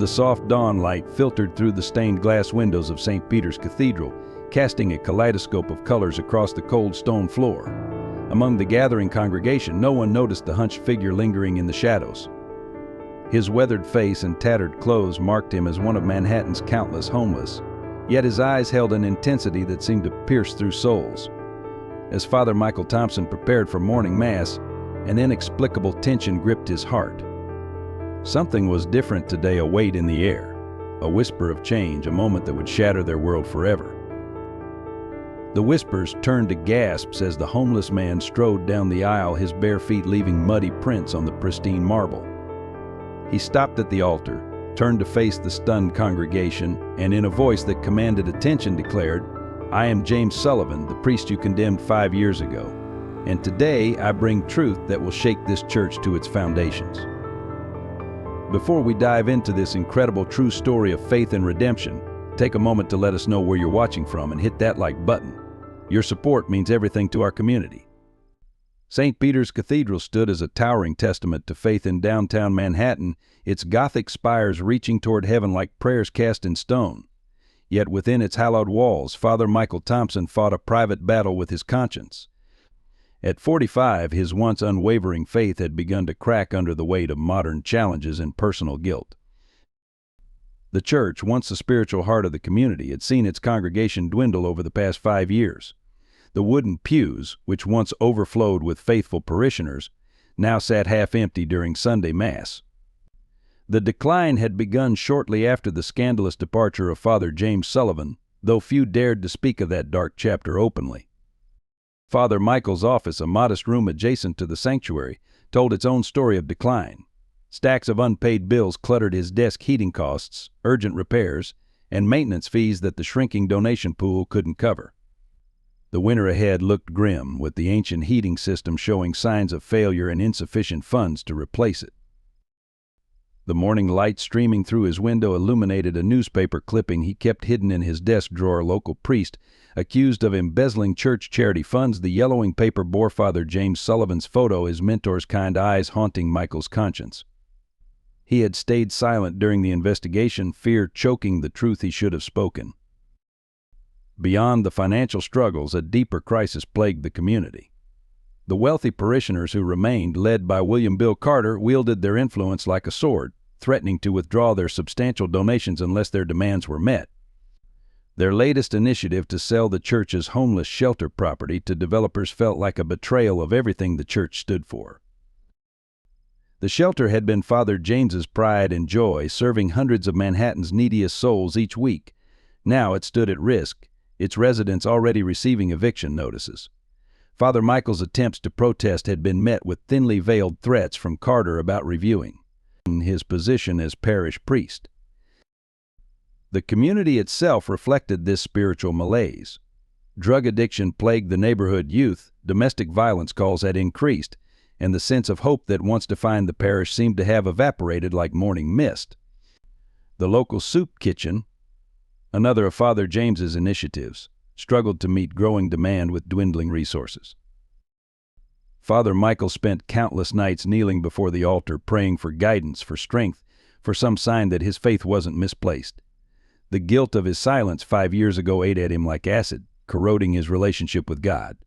The soft dawn light filtered through the stained glass windows of St. Peter's Cathedral, casting a kaleidoscope of colors across the cold stone floor. Among the gathering congregation, no one noticed the hunched figure lingering in the shadows. His weathered face and tattered clothes marked him as one of Manhattan's countless homeless, yet his eyes held an intensity that seemed to pierce through souls. As Father Michael Thompson prepared for morning mass, an inexplicable tension gripped his heart. Something was different today, a weight in the air, a whisper of change, a moment that would shatter their world forever. The whispers turned to gasps as the homeless man strode down the aisle, his bare feet leaving muddy prints on the pristine marble. He stopped at the altar, turned to face the stunned congregation, and in a voice that commanded attention declared, "I am James Sullivan, the priest you condemned 5 years ago, and today I bring truth that will shake this church to its foundations." Before we dive into this incredible true story of faith and redemption, take a moment to let us know where you're watching from and hit that like button. Your support means everything to our community. St. Peter's Cathedral stood as a towering testament to faith in downtown Manhattan, its Gothic spires reaching toward heaven like prayers cast in stone. Yet within its hallowed walls, Father Michael Thompson fought a private battle with his conscience. At 45, his once unwavering faith had begun to crack under the weight of modern challenges and personal guilt. The church, once the spiritual heart of the community, had seen its congregation dwindle over the past 5 years. The wooden pews, which once overflowed with faithful parishioners, now sat half empty during Sunday Mass. The decline had begun shortly after the scandalous departure of Father James Sullivan, though few dared to speak of that dark chapter openly. Father Michael's office, a modest room adjacent to the sanctuary, told its own story of decline. Stacks of unpaid bills cluttered his desk, heating costs, urgent repairs, and maintenance fees that the shrinking donation pool couldn't cover. The winter ahead looked grim, with the ancient heating system showing signs of failure and insufficient funds to replace it. The morning light streaming through his window illuminated a newspaper clipping he kept hidden in his desk drawer. Local priest accused of embezzling church charity funds. The yellowing paper bore Father James Sullivan's photo, his mentor's kind eyes haunting Michael's conscience. He had stayed silent during the investigation, fear choking the truth he should have spoken. Beyond the financial struggles, a deeper crisis plagued the community. The wealthy parishioners who remained, led by William Bill Carter, wielded their influence like a sword, threatening to withdraw their substantial donations unless their demands were met. Their latest initiative to sell the church's homeless shelter property to developers felt like a betrayal of everything the church stood for. The shelter had been Father James's pride and joy, serving hundreds of Manhattan's neediest souls each week. Now it stood at risk, its residents already receiving eviction notices. Father Michael's attempts to protest had been met with thinly veiled threats from Carter about reviewing his position as parish priest. The community itself reflected this spiritual malaise. Drug addiction plagued the neighborhood youth, domestic violence calls had increased, and the sense of hope that once defined the parish seemed to have evaporated like morning mist. The local soup kitchen, another of Father James's initiatives, struggled to meet growing demand with dwindling resources. Father Michael spent countless nights kneeling before the altar, praying for guidance, for strength, for some sign that his faith wasn't misplaced. The guilt of his silence 5 years ago ate at him like acid, corroding his relationship with God.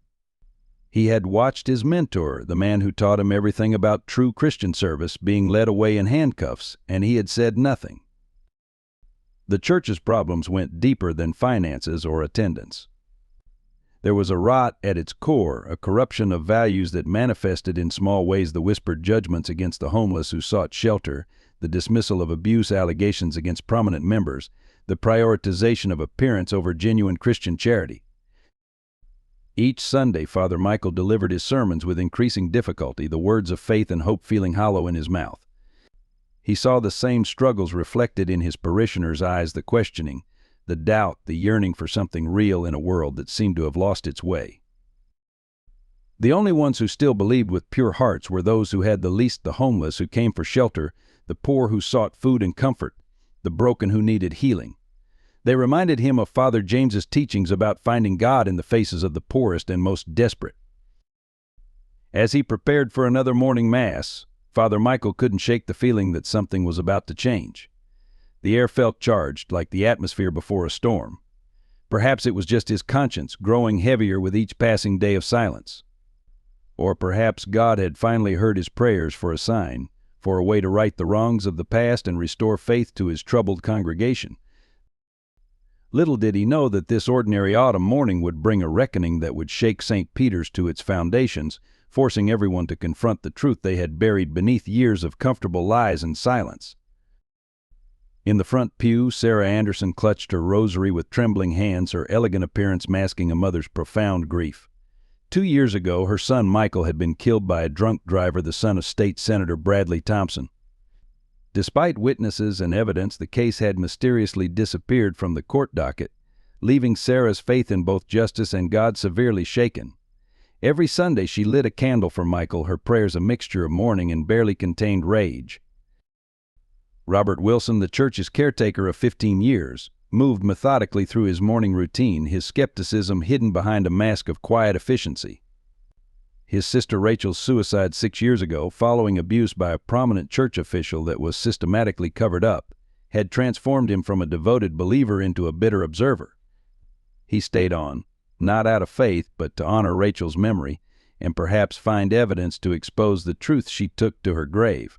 He had watched his mentor, the man who taught him everything about true Christian service, being led away in handcuffs, and he had said nothing. The church's problems went deeper than finances or attendance. There was a rot at its core, a corruption of values that manifested in small ways: the whispered judgments against the homeless who sought shelter, the dismissal of abuse allegations against prominent members, the prioritization of appearance over genuine Christian charity. Each Sunday, Father Michael delivered his sermons with increasing difficulty, the words of faith and hope feeling hollow in his mouth. He saw the same struggles reflected in his parishioners' eyes: the questioning, the doubt, the yearning for something real in a world that seemed to have lost its way. The only ones who still believed with pure hearts were those who had the least: the homeless who came for shelter, the poor who sought food and comfort, the broken who needed healing. They reminded him of Father James's teachings about finding God in the faces of the poorest and most desperate. As he prepared for another morning mass, Father Michael couldn't shake the feeling that something was about to change. The air felt charged, like the atmosphere before a storm. Perhaps it was just his conscience growing heavier with each passing day of silence. Or perhaps God had finally heard his prayers for a sign, for a way to right the wrongs of the past and restore faith to his troubled congregation. Little did he know that this ordinary autumn morning would bring a reckoning that would shake St. Peter's to its foundations, forcing everyone to confront the truth they had buried beneath years of comfortable lies and silence. In the front pew, Sarah Anderson clutched her rosary with trembling hands, her elegant appearance masking a mother's profound grief. 2 years ago, her son Michael had been killed by a drunk driver, the son of State Senator Bradley Thompson. Despite witnesses and evidence, the case had mysteriously disappeared from the court docket, leaving Sarah's faith in both justice and God severely shaken. Every Sunday she lit a candle for Michael, her prayers a mixture of mourning and barely contained rage. Robert Wilson, the church's caretaker of 15 years, moved methodically through his morning routine, his skepticism hidden behind a mask of quiet efficiency. His sister Rachel's suicide 6 years ago, following abuse by a prominent church official that was systematically covered up, had transformed him from a devoted believer into a bitter observer. He stayed on, not out of faith, but to honor Rachel's memory and perhaps find evidence to expose the truth she took to her grave.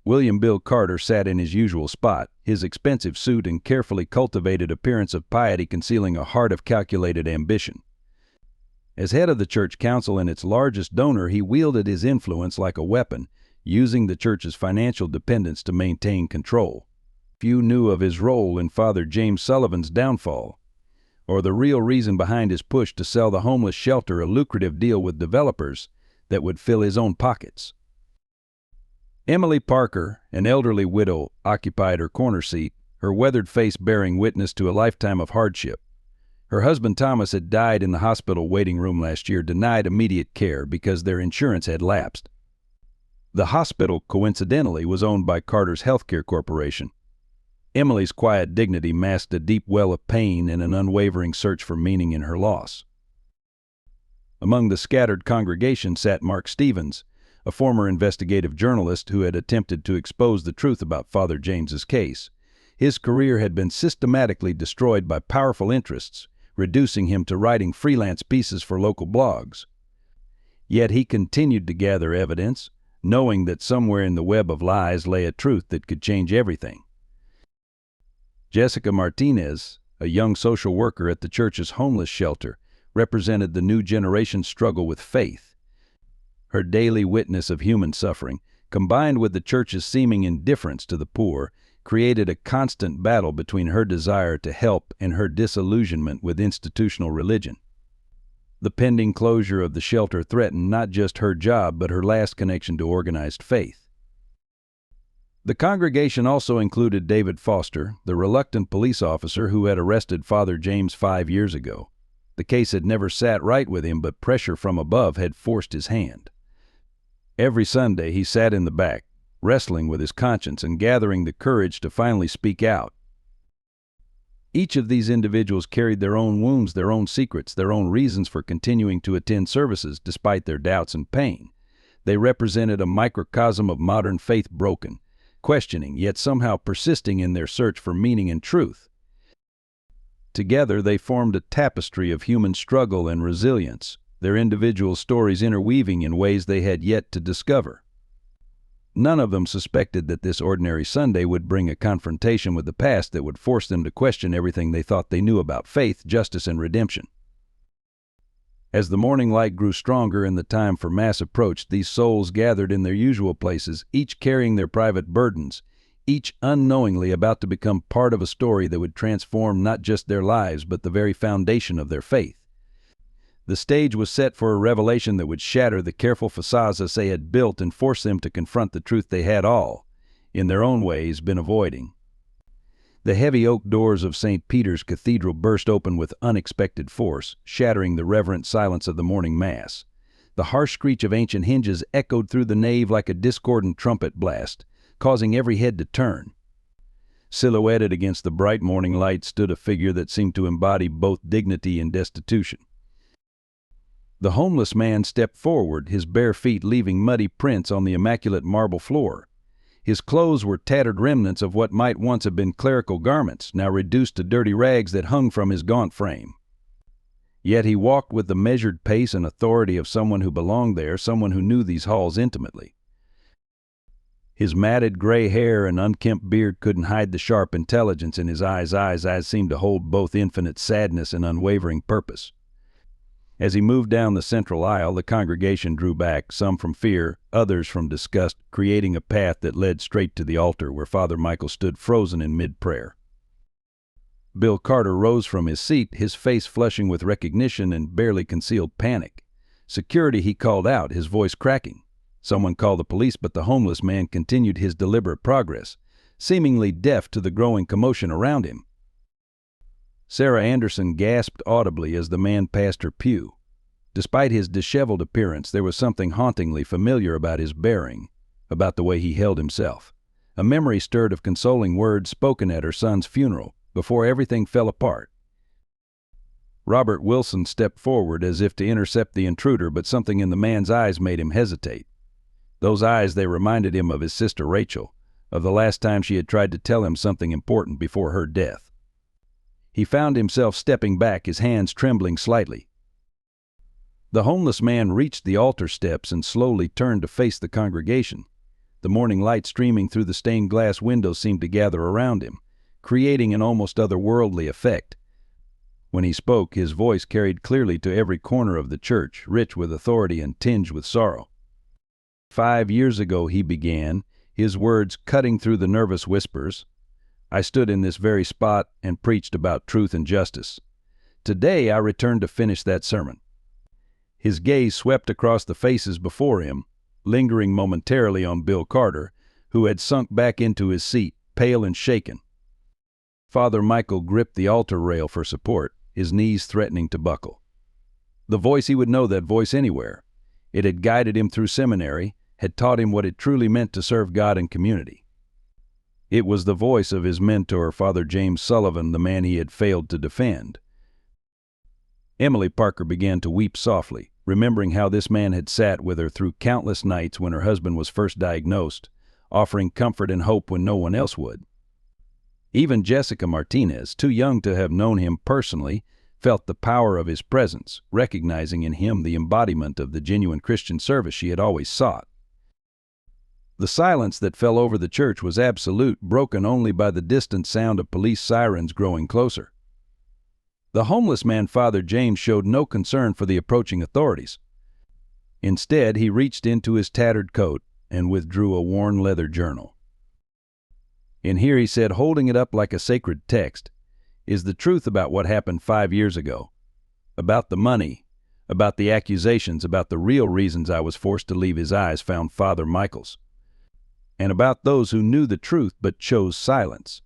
William Bill Carter sat in his usual spot, his expensive suit and carefully cultivated appearance of piety concealing a heart of calculated ambition. As head of the church council and its largest donor, he wielded his influence like a weapon, using the church's financial dependence to maintain control. Few knew of his role in Father James Sullivan's downfall, or the real reason behind his push to sell the homeless shelter, a lucrative deal with developers that would fill his own pockets. Emily Parker, an elderly widow, occupied her corner seat, her weathered face bearing witness to a lifetime of hardship. Her husband Thomas had died in the hospital waiting room last year, denied immediate care because their insurance had lapsed. The hospital, coincidentally, was owned by Carter's Healthcare Corporation. Emily's quiet dignity masked a deep well of pain and an unwavering search for meaning in her loss. Among the scattered congregation sat Mark Stevens, a former investigative journalist who had attempted to expose the truth about Father James's case. His career had been systematically destroyed by powerful interests, reducing him to writing freelance pieces for local blogs. Yet he continued to gather evidence, knowing that somewhere in the web of lies lay a truth that could change everything. Jessica Martinez, a young social worker at the church's homeless shelter, represented the new generation's struggle with faith. Her daily witness of human suffering, combined with the church's seeming indifference to the poor, created a constant battle between her desire to help and her disillusionment with institutional religion. The pending closure of the shelter threatened not just her job, but her last connection to organized faith. The congregation also included David Foster, the reluctant police officer who had arrested Father James 5 years ago. The case had never sat right with him, but pressure from above had forced his hand. Every Sunday he sat in the back, wrestling with his conscience and gathering the courage to finally speak out. Each of these individuals carried their own wounds, their own secrets, their own reasons for continuing to attend services despite their doubts and pain. They represented a microcosm of modern faith broken, questioning yet somehow persisting in their search for meaning and truth. Together they formed a tapestry of human struggle and resilience, their individual stories interweaving in ways they had yet to discover. None of them suspected that this ordinary Sunday would bring a confrontation with the past that would force them to question everything they thought they knew about faith, justice, and redemption. As the morning light grew stronger and the time for Mass approached, these souls gathered in their usual places, each carrying their private burdens, each unknowingly about to become part of a story that would transform not just their lives, but the very foundation of their faith. The stage was set for a revelation that would shatter the careful facades they had built and force them to confront the truth they had all, in their own ways, been avoiding. The heavy oak doors of St. Peter's Cathedral burst open with unexpected force, shattering the reverent silence of the morning Mass. The harsh screech of ancient hinges echoed through the nave like a discordant trumpet blast, causing every head to turn. Silhouetted against the bright morning light stood a figure that seemed to embody both dignity and destitution. The homeless man stepped forward, his bare feet leaving muddy prints on the immaculate marble floor. His clothes were tattered remnants of what might once have been clerical garments, now reduced to dirty rags that hung from his gaunt frame. Yet he walked with the measured pace and authority of someone who belonged there, someone who knew these halls intimately. His matted gray hair and unkempt beard couldn't hide the sharp intelligence in his eyes. Eyes seemed to hold both infinite sadness and unwavering purpose. As he moved down the central aisle, the congregation drew back, some from fear, others from disgust, creating a path that led straight to the altar where Father Michael stood frozen in mid-prayer. Bill Carter rose from his seat, his face flushing with recognition and barely concealed panic. "Security," he called out, his voice cracking. Someone called the police, but the homeless man continued his deliberate progress, seemingly deaf to the growing commotion around him. Sarah Anderson gasped audibly as the man passed her pew. Despite his disheveled appearance, there was something hauntingly familiar about his bearing, about the way he held himself. A memory stirred of consoling words spoken at her son's funeral, before everything fell apart. Robert Wilson stepped forward as if to intercept the intruder, but something in the man's eyes made him hesitate. Those eyes, they reminded him of his sister Rachel, of the last time she had tried to tell him something important before her death. He found himself stepping back, his hands trembling slightly. The homeless man reached the altar steps and slowly turned to face the congregation. The morning light streaming through the stained glass windows seemed to gather around him, creating an almost otherworldly effect. When he spoke, his voice carried clearly to every corner of the church, rich with authority and tinged with sorrow. 5 years ago, he began, his words cutting through the nervous whispers, I stood in this very spot and preached about truth and justice. Today I return to finish that sermon. His gaze swept across the faces before him, lingering momentarily on Bill Carter, who had sunk back into his seat, pale and shaken. Father Michael gripped the altar rail for support, his knees threatening to buckle. The voice, he would know that voice anywhere. It had guided him through seminary, had taught him what it truly meant to serve God and community. It was the voice of his mentor, Father James Sullivan, the man he had failed to defend. Emily Parker began to weep softly, remembering how this man had sat with her through countless nights when her husband was first diagnosed, offering comfort and hope when no one else would. Even Jessica Martinez, too young to have known him personally, felt the power of his presence, recognizing in him the embodiment of the genuine Christian service she had always sought. The silence that fell over the church was absolute, broken only by the distant sound of police sirens growing closer. The homeless man, Father James, showed no concern for the approaching authorities. Instead, he reached into his tattered coat and withdrew a worn leather journal. In here, he said, holding it up like a sacred text, is the truth about what happened 5 years ago, about the money, about the accusations, about the real reasons I was forced to leave. His eyes found Father Michael's, and about those who knew the truth but chose silence.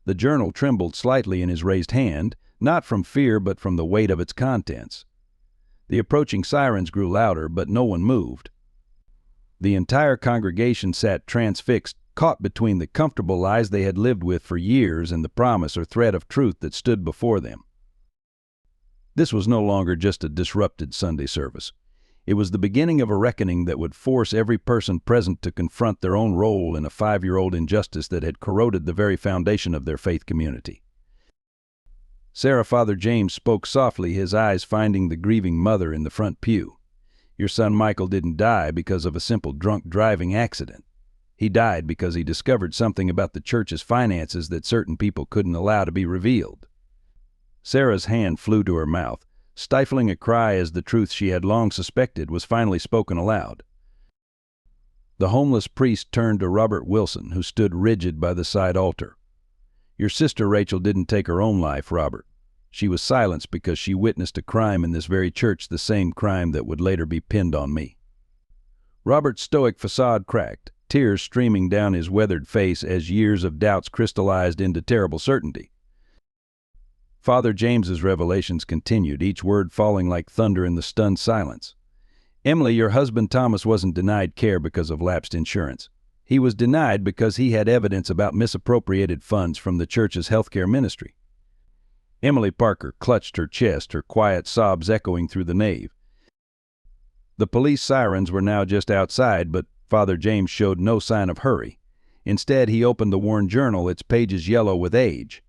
The journal trembled slightly in his raised hand, not from fear but from the weight of its contents. The approaching sirens grew louder, but no one moved. The entire congregation sat transfixed, caught between the comfortable lies they had lived with for years and the promise or threat of truth that stood before them. This was no longer just a disrupted Sunday service. It was the beginning of a reckoning that would force every person present to confront their own role in a 5-year-old injustice that had corroded the very foundation of their faith community. Sarah, Father James spoke softly, his eyes finding the grieving mother in the front pew. Your son Michael didn't die because of a simple drunk driving accident. He died because he discovered something about the church's finances that certain people couldn't allow to be revealed. Sarah's hand flew to her mouth, stifling a cry as the truth she had long suspected was finally spoken aloud. The homeless priest turned to Robert Wilson, who stood rigid by the side altar. Your sister Rachel didn't take her own life, Robert. She was silenced because she witnessed a crime in this very church, the same crime that would later be pinned on me. Robert's stoic facade cracked, tears streaming down his weathered face as years of doubts crystallized into terrible certainty. Father James's revelations continued, each word falling like thunder in the stunned silence. Emily, your husband Thomas wasn't denied care because of lapsed insurance. He was denied because he had evidence about misappropriated funds from the church's healthcare ministry. Emily Parker clutched her chest, her quiet sobs echoing through the nave. The police sirens were now just outside, but Father James showed no sign of hurry. Instead, he opened the worn journal, its pages yellow with age.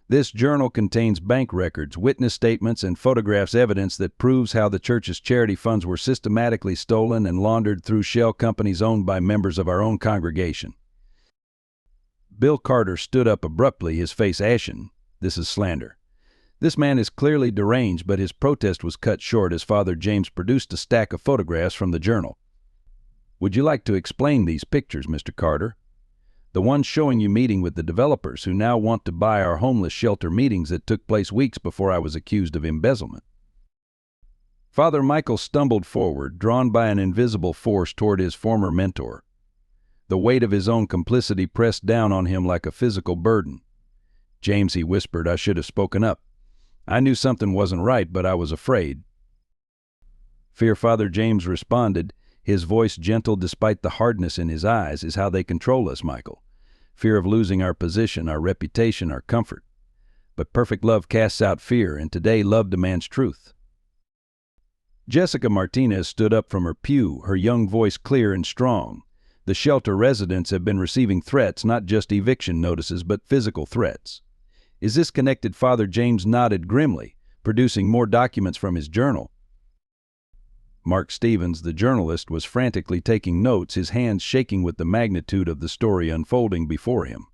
This journal contains bank records, witness statements, and photographs, evidence that proves how the church's charity funds were systematically stolen and laundered through shell companies owned by members of our own congregation. Bill Carter stood up abruptly, his face ashen. This is slander. This man is clearly deranged, but his protest was cut short as Father James produced a stack of photographs from the journal. Would you like to explain these pictures, Mr. Carter? The ones showing you meeting with the developers who now want to buy our homeless shelter meetings that took place weeks before I was accused of embezzlement. Father Michael stumbled forward, drawn by an invisible force toward his former mentor. The weight of his own complicity pressed down on him like a physical burden. James, he whispered, I should have spoken up. I knew something wasn't right, but I was afraid. Fear, Father James responded, his voice gentle despite the hardness in his eyes, is how they control us, Michael. Fear of losing our position, our reputation, our comfort. But perfect love casts out fear, and today love demands truth. Jessica Martinez stood up from her pew, her young voice clear and strong. The shelter residents have been receiving threats, not just eviction notices, but physical threats. Is this connected? Father James nodded grimly, producing more documents from his journal. Mark Stevens, the journalist, was frantically taking notes, his hands shaking with the magnitude of the story unfolding before him.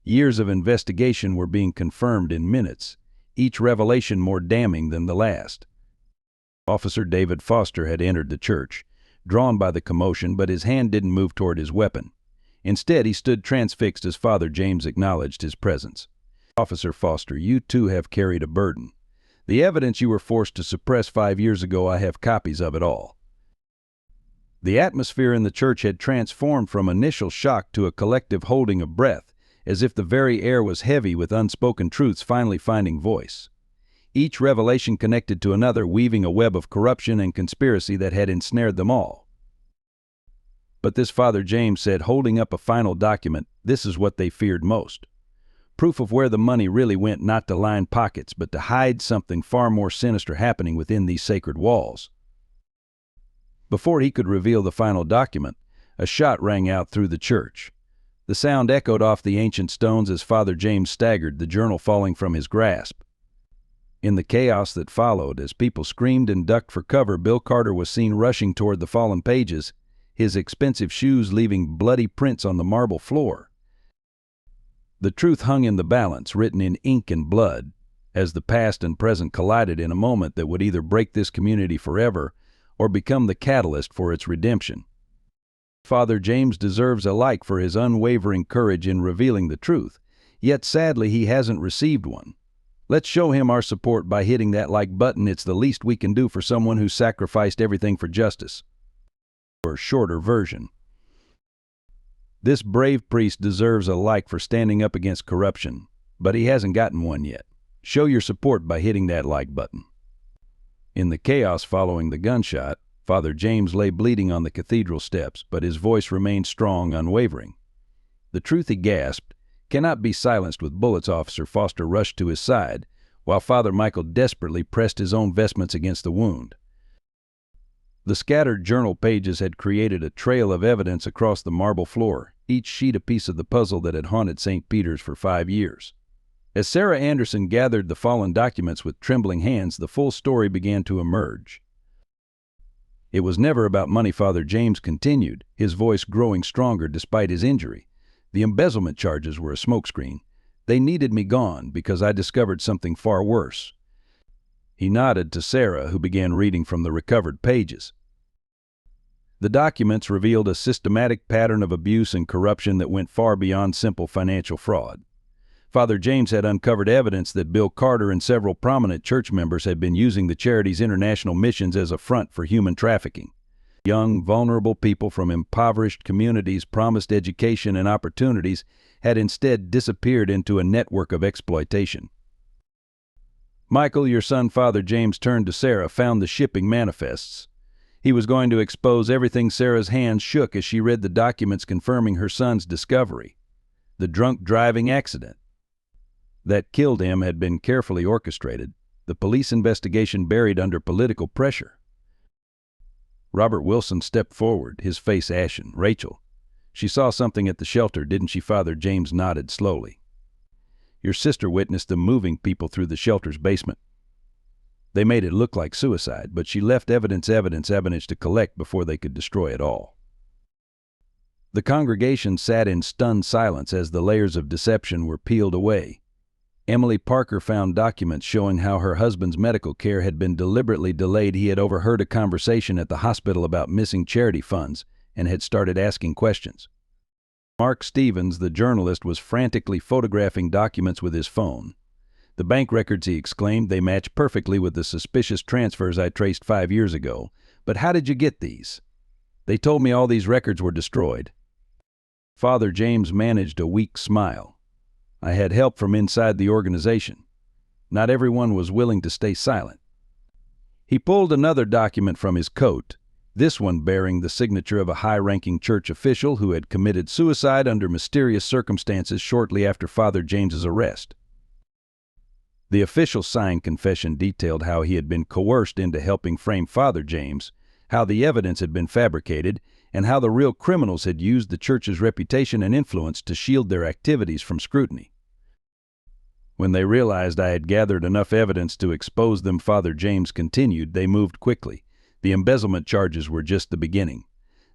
Years of investigation were being confirmed in minutes, each revelation more damning than the last. Officer David Foster had entered the church, drawn by the commotion, but his hand didn't move toward his weapon. Instead, he stood transfixed as Father James acknowledged his presence. Officer Foster, you too have carried a burden. The evidence you were forced to suppress 5 years ago, I have copies of it all. The atmosphere in the church had transformed from initial shock to a collective holding of breath, as if the very air was heavy with unspoken truths finally finding voice. Each revelation connected to another, weaving a web of corruption and conspiracy that had ensnared them all. But this, Father James said, holding up a final document, this is what they feared most. Proof of where the money really went, not to line pockets, but to hide something far more sinister happening within these sacred walls. Before he could reveal the final document, a shot rang out through the church. The sound echoed off the ancient stones as Father James staggered, the journal falling from his grasp. In the chaos that followed, as people screamed and ducked for cover, Bill Carter was seen rushing toward the fallen pages, his expensive shoes leaving bloody prints on the marble floor. The truth hung in the balance, written in ink and blood, as the past and present collided in a moment that would either break this community forever or become the catalyst for its redemption. Father James deserves a like for his unwavering courage in revealing the truth, yet sadly he hasn't received one. Let's show him our support by hitting that like button. It's the least we can do for someone who sacrificed everything for justice. Or shorter version. This brave priest deserves a like for standing up against corruption, but he hasn't gotten one yet. Show your support by hitting that like button. In the chaos following the gunshot, Father James lay bleeding on the cathedral steps, but his voice remained strong, unwavering. The truth, he gasped, cannot be silenced with bullets. Officer Foster rushed to his side, while Father Michael desperately pressed his own vestments against the wound. The scattered journal pages had created a trail of evidence across the marble floor, each sheet a piece of the puzzle that had haunted St. Peter's for 5 years. As Sarah Anderson gathered the fallen documents with trembling hands, the full story began to emerge. It was never about money, Father James continued, his voice growing stronger despite his injury. The embezzlement charges were a smokescreen. They needed me gone because I discovered something far worse. He nodded to Sarah, who began reading from the recovered pages. The documents revealed a systematic pattern of abuse and corruption that went far beyond simple financial fraud. Father James had uncovered evidence that Bill Carter and several prominent church members had been using the charity's international missions as a front for human trafficking. Young, vulnerable people from impoverished communities promised education and opportunities had instead disappeared into a network of exploitation. Michael, your son, Father James turned to Sarah, found the shipping manifests. He was going to expose everything. Sarah's hands shook as she read the documents confirming her son's discovery. The drunk driving accident that killed him had been carefully orchestrated, the police investigation buried under political pressure. Robert Wilson stepped forward, his face ashen. "Rachel, she saw something at the shelter, didn't she?" Father James nodded slowly. "Your sister witnessed them moving people through the shelter's basement. They made it look like suicide, but she left evidence to collect before they could destroy it all." The congregation sat in stunned silence as the layers of deception were peeled away. Emily Parker found documents showing how her husband's medical care had been deliberately delayed. He had overheard a conversation at the hospital about missing charity funds and had started asking questions. Mark Stevens, the journalist, was frantically photographing documents with his phone. "The bank records," he exclaimed, "they match perfectly with the suspicious transfers I traced 5 years ago. But how did you get these? They told me all these records were destroyed." Father James managed a weak smile. "I had help from inside the organization. Not everyone was willing to stay silent." He pulled another document from his coat, this one bearing the signature of a high-ranking church official who had committed suicide under mysterious circumstances shortly after Father James's arrest. The official signed confession detailed how he had been coerced into helping frame Father James, how the evidence had been fabricated, and how the real criminals had used the church's reputation and influence to shield their activities from scrutiny. "When they realized I had gathered enough evidence to expose them," Father James continued, "they moved quickly. The embezzlement charges were just the beginning.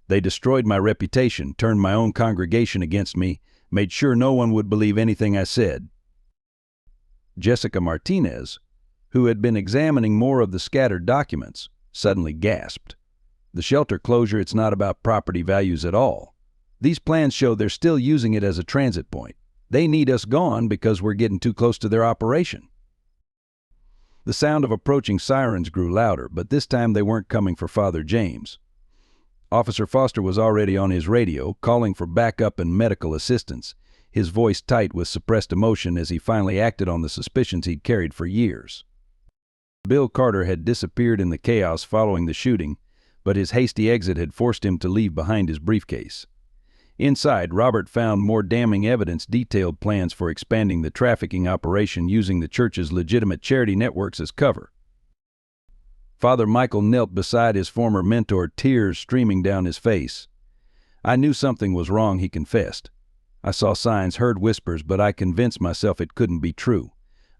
They destroyed my reputation, turned my own congregation against me, made sure no one would believe anything I said." Jessica Martinez, who had been examining more of the scattered documents, suddenly gasped. "The shelter closure, it's not about property values at all. These plans show they're still using it as a transit point. They need us gone because we're getting too close to their operation." The sound of approaching sirens grew louder, but this time they weren't coming for Father James. Officer Foster was already on his radio, calling for backup and medical assistance, his voice tight with suppressed emotion as he finally acted on the suspicions he'd carried for years. Bill Carter had disappeared in the chaos following the shooting, but his hasty exit had forced him to leave behind his briefcase. Inside, Robert found more damning evidence, detailed plans for expanding the trafficking operation using the church's legitimate charity networks as cover. Father Michael knelt beside his former mentor, tears streaming down his face. "I knew something was wrong," he confessed. "I saw signs, heard whispers, but I convinced myself it couldn't be true.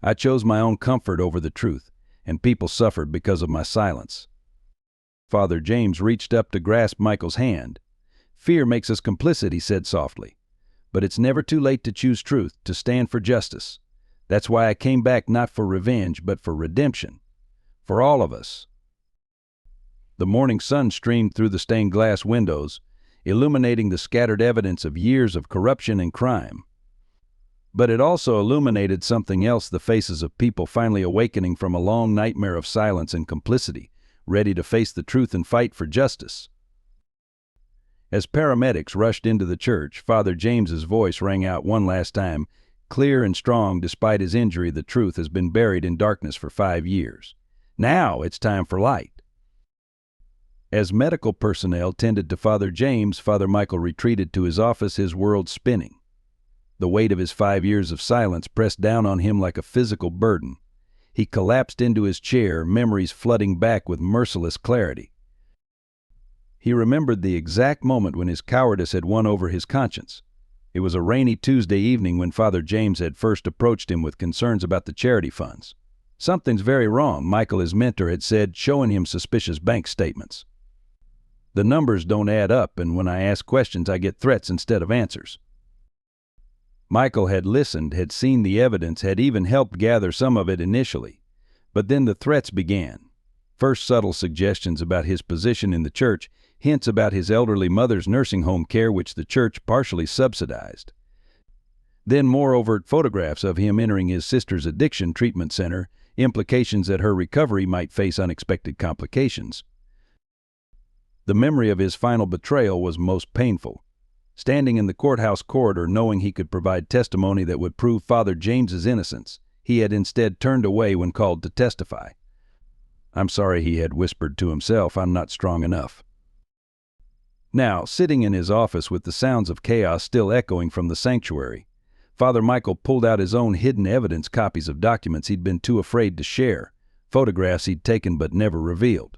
I chose my own comfort over the truth, and people suffered because of my silence." Father James reached up to grasp Michael's hand. "Fear makes us complicit," he said softly. "But it's never too late to choose truth, to stand for justice. That's why I came back, not for revenge, but for redemption. For all of us." The morning sun streamed through the stained glass windows, illuminating the scattered evidence of years of corruption and crime. But it also illuminated something else, the faces of people finally awakening from a long nightmare of silence and complicity, ready to face the truth and fight for justice. As paramedics rushed into the church, Father James's voice rang out one last time, clear and strong. "Despite his injury, the truth has been buried in darkness for 5 years. Now it's time for light." As medical personnel tended to Father James, Father Michael retreated to his office, his world spinning. The weight of his 5 years of silence pressed down on him like a physical burden. He collapsed into his chair, memories flooding back with merciless clarity. He remembered the exact moment when his cowardice had won over his conscience. It was a rainy Tuesday evening when Father James had first approached him with concerns about the charity funds. "Something's very wrong," Michael, his mentor, had said, showing him suspicious bank statements. "The numbers don't add up, and when I ask questions I get threats instead of answers." Michael had listened, had seen the evidence, had even helped gather some of it initially. But then the threats began. First, subtle suggestions about his position in the church, hints about his elderly mother's nursing home care, which the church partially subsidized. Then more overt photographs of him entering his sister's addiction treatment center, implications that her recovery might face unexpected complications. The memory of his final betrayal was most painful. Standing in the courthouse corridor, knowing he could provide testimony that would prove Father James's innocence, he had instead turned away when called to testify. "I'm sorry," he had whispered to himself, "I'm not strong enough." Now, sitting in his office with the sounds of chaos still echoing from the sanctuary, Father Michael pulled out his own hidden evidence, copies of documents he'd been too afraid to share, photographs he'd taken but never revealed.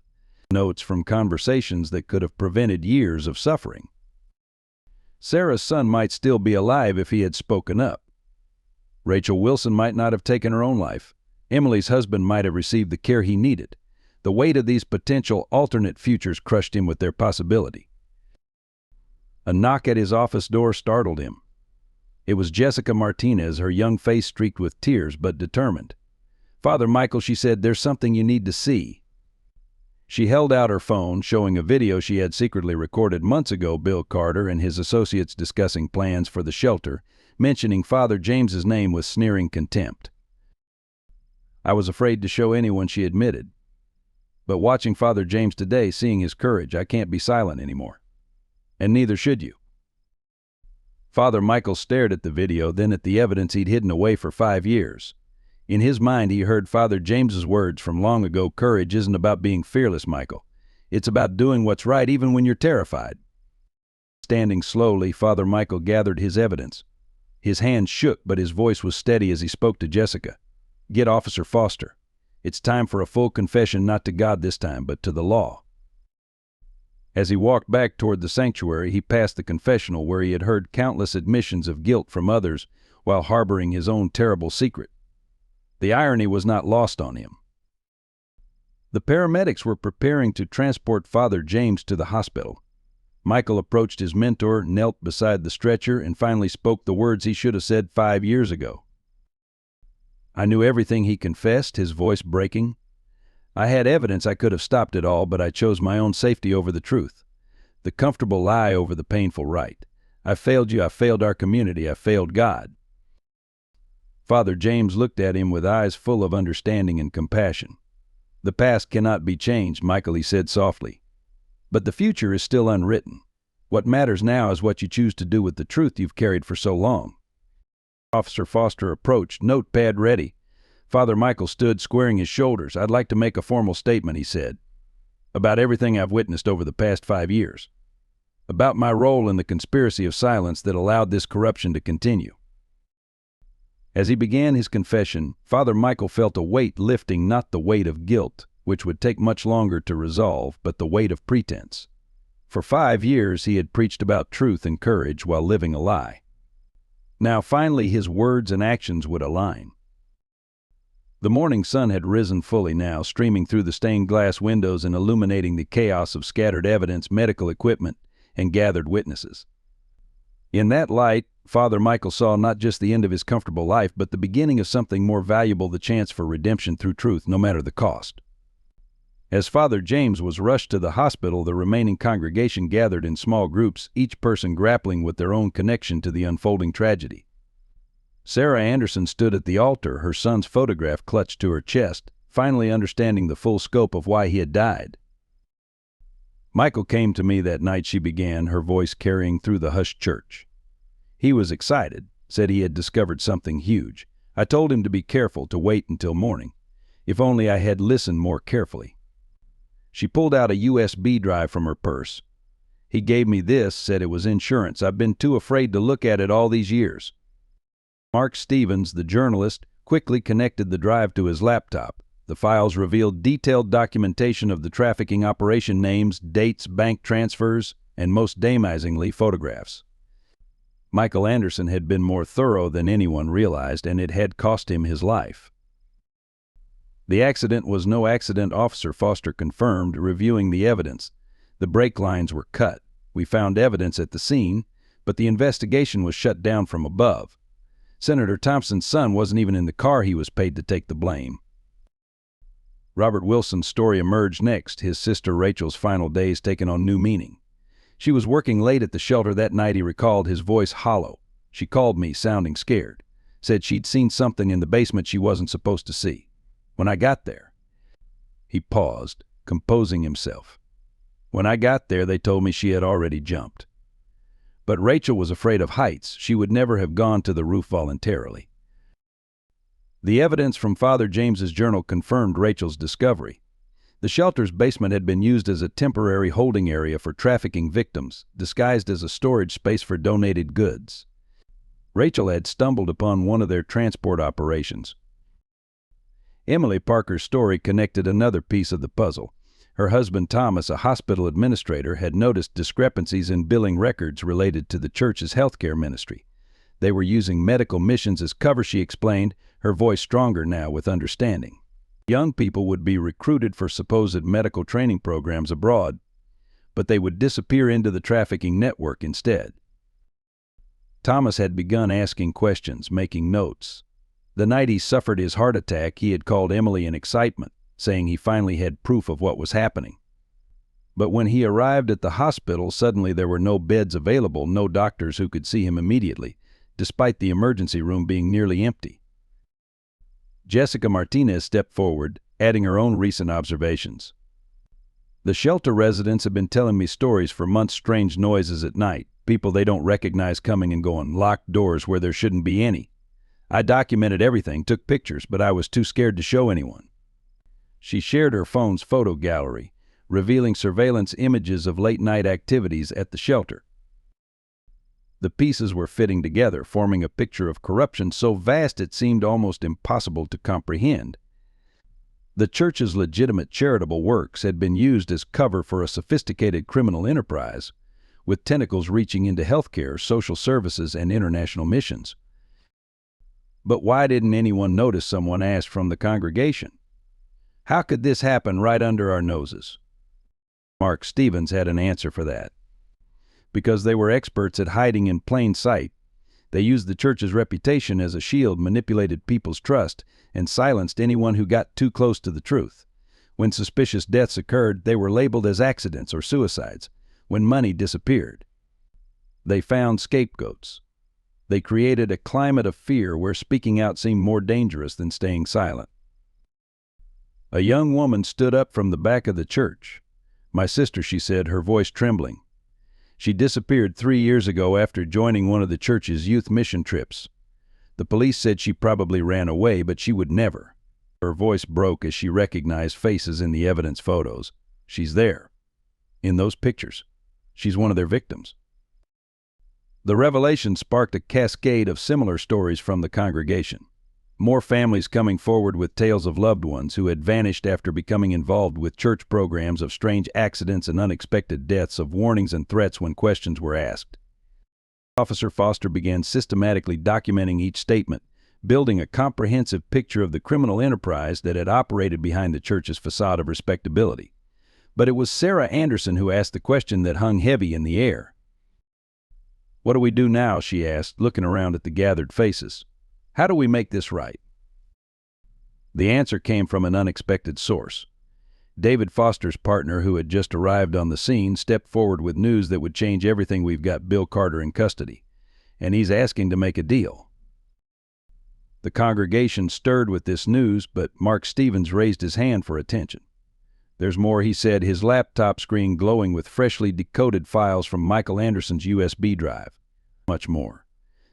notes from conversations that could have prevented years of suffering. Sarah's son might still be alive if he had spoken up. Rachel Wilson might not have taken her own life. Emily's husband might have received the care he needed. The weight of these potential alternate futures crushed him with their possibility. A knock at his office door startled him. It was Jessica Martinez, her young face streaked with tears but determined. "Father Michael," she said, "there's something you need to see." She held out her phone, showing a video she had secretly recorded months ago, Bill Carter and his associates discussing plans for the shelter, mentioning Father James's name with sneering contempt. "I was afraid to show anyone," she admitted. "But watching Father James today, seeing his courage, I can't be silent anymore. And neither should you." Father Michael stared at the video, then at the evidence he'd hidden away for 5 years. In his mind, he heard Father James's words from long ago: "Courage isn't about being fearless, Michael. It's about doing what's right even when you're terrified." Standing slowly, Father Michael gathered his evidence. His hands shook, but his voice was steady as he spoke to Jessica. "Get Officer Foster. It's time for a full confession, not to God this time, but to the law." As he walked back toward the sanctuary, he passed the confessional where he had heard countless admissions of guilt from others while harboring his own terrible secret. The irony was not lost on him. The paramedics were preparing to transport Father James to the hospital. Michael approached his mentor, knelt beside the stretcher, and finally spoke the words he should have said 5 years ago. "I knew everything," he confessed, his voice breaking. "I had evidence I could have stopped it all, but I chose my own safety over the truth. The comfortable lie over the painful right. I failed you, I failed our community, I failed God." Father James looked at him with eyes full of understanding and compassion. "The past cannot be changed, Michael," he said softly. "But the future is still unwritten. What matters now is what you choose to do with the truth you've carried for so long." Officer Foster approached, notepad ready. Father Michael stood, squaring his shoulders. "I'd like to make a formal statement," he said, "about everything I've witnessed over the past 5 years. About my role in the conspiracy of silence that allowed this corruption to continue." As he began his confession, Father Michael felt a weight lifting, not the weight of guilt, which would take much longer to resolve, but the weight of pretense. For 5 years he had preached about truth and courage while living a lie. Now finally his words and actions would align. The morning sun had risen fully now, streaming through the stained glass windows and illuminating the chaos of scattered evidence, medical equipment, and gathered witnesses. In that light, Father Michael saw not just the end of his comfortable life, but the beginning of something more valuable: the chance for redemption through truth, no matter the cost. As Father James was rushed to the hospital, the remaining congregation gathered in small groups, each person grappling with their own connection to the unfolding tragedy. Sarah Anderson stood at the altar, her son's photograph clutched to her chest, finally understanding the full scope of why he had died. "Michael came to me that night," she began, her voice carrying through the hushed church. "He was excited, said he had discovered something huge. I told him to be careful, to wait until morning. If only I had listened more carefully." She pulled out a USB drive from her purse. "He gave me this, said it was insurance. I've been too afraid to look at it all these years." Mark Stevens, the journalist, quickly connected the drive to his laptop. The files revealed detailed documentation of the trafficking operation: names, dates, bank transfers, and most damagingly, photographs. Michael Anderson had been more thorough than anyone realized, and it had cost him his life. "The accident was no accident," Officer Foster confirmed, reviewing the evidence. "The brake lines were cut. We found evidence at the scene, but the investigation was shut down from above. Senator Thompson's son wasn't even in the car. He was paid to take the blame." Robert Wilson's story emerged next, his sister Rachel's final days taking on new meaning. "She was working late at the shelter that night," he recalled, his voice hollow. "She called me, sounding scared. Said she'd seen something in the basement she wasn't supposed to see. When I got there..." He paused, composing himself. "When I got there, they told me she had already jumped. But Rachel was afraid of heights. She would never have gone to the roof voluntarily." The evidence from Father James's journal confirmed Rachel's discovery. The shelter's basement had been used as a temporary holding area for trafficking victims, disguised as a storage space for donated goods. Rachel had stumbled upon one of their transport operations. Emily Parker's story connected another piece of the puzzle. Her husband Thomas, a hospital administrator, had noticed discrepancies in billing records related to the church's healthcare ministry. They were using medical missions as cover, she explained, her voice stronger now with understanding. Young people would be recruited for supposed medical training programs abroad, but they would disappear into the trafficking network instead. Thomas had begun asking questions, making notes. The night he suffered his heart attack, he had called Emily in excitement, saying he finally had proof of what was happening. But when he arrived at the hospital, suddenly there were no beds available, no doctors who could see him immediately, despite the emergency room being nearly empty. Jessica Martinez stepped forward, adding her own recent observations. The shelter residents have been telling me stories for months, strange noises at night, people they don't recognize coming and going, locked doors where there shouldn't be any. I documented everything, took pictures, but I was too scared to show anyone. She shared her phone's photo gallery, revealing surveillance images of late-night activities at the shelter. The pieces were fitting together, forming a picture of corruption so vast it seemed almost impossible to comprehend. The church's legitimate charitable works had been used as cover for a sophisticated criminal enterprise, with tentacles reaching into healthcare, social services, and international missions. But why didn't anyone notice, someone asked from the congregation. How could this happen right under our noses? Mark Stevens had an answer for that. Because they were experts at hiding in plain sight. They used the church's reputation as a shield, manipulated people's trust, and silenced anyone who got too close to the truth. When suspicious deaths occurred, they were labeled as accidents or suicides. When money disappeared, they found scapegoats. They created a climate of fear where speaking out seemed more dangerous than staying silent. A young woman stood up from the back of the church. My sister, she said, her voice trembling. She disappeared 3 years ago after joining one of the church's youth mission trips. The police said she probably ran away, but she would never. Her voice broke as she recognized faces in the evidence photos. She's there. In those pictures. She's one of their victims. The revelation sparked a cascade of similar stories from the congregation. More families coming forward with tales of loved ones who had vanished after becoming involved with church programs, of strange accidents and unexpected deaths, of warnings and threats when questions were asked. Officer Foster began systematically documenting each statement, building a comprehensive picture of the criminal enterprise that had operated behind the church's facade of respectability. But it was Sarah Anderson who asked the question that hung heavy in the air. What do we do now? She asked, looking around at the gathered faces. How do we make this right? The answer came from an unexpected source. David Foster's partner, who had just arrived on the scene, stepped forward with news that would change everything. We've got Bill Carter in custody, and he's asking to make a deal. The congregation stirred with this news, but Mark Stevens raised his hand for attention. There's more, he said, his laptop screen glowing with freshly decoded files from Michael Anderson's USB drive. Much more.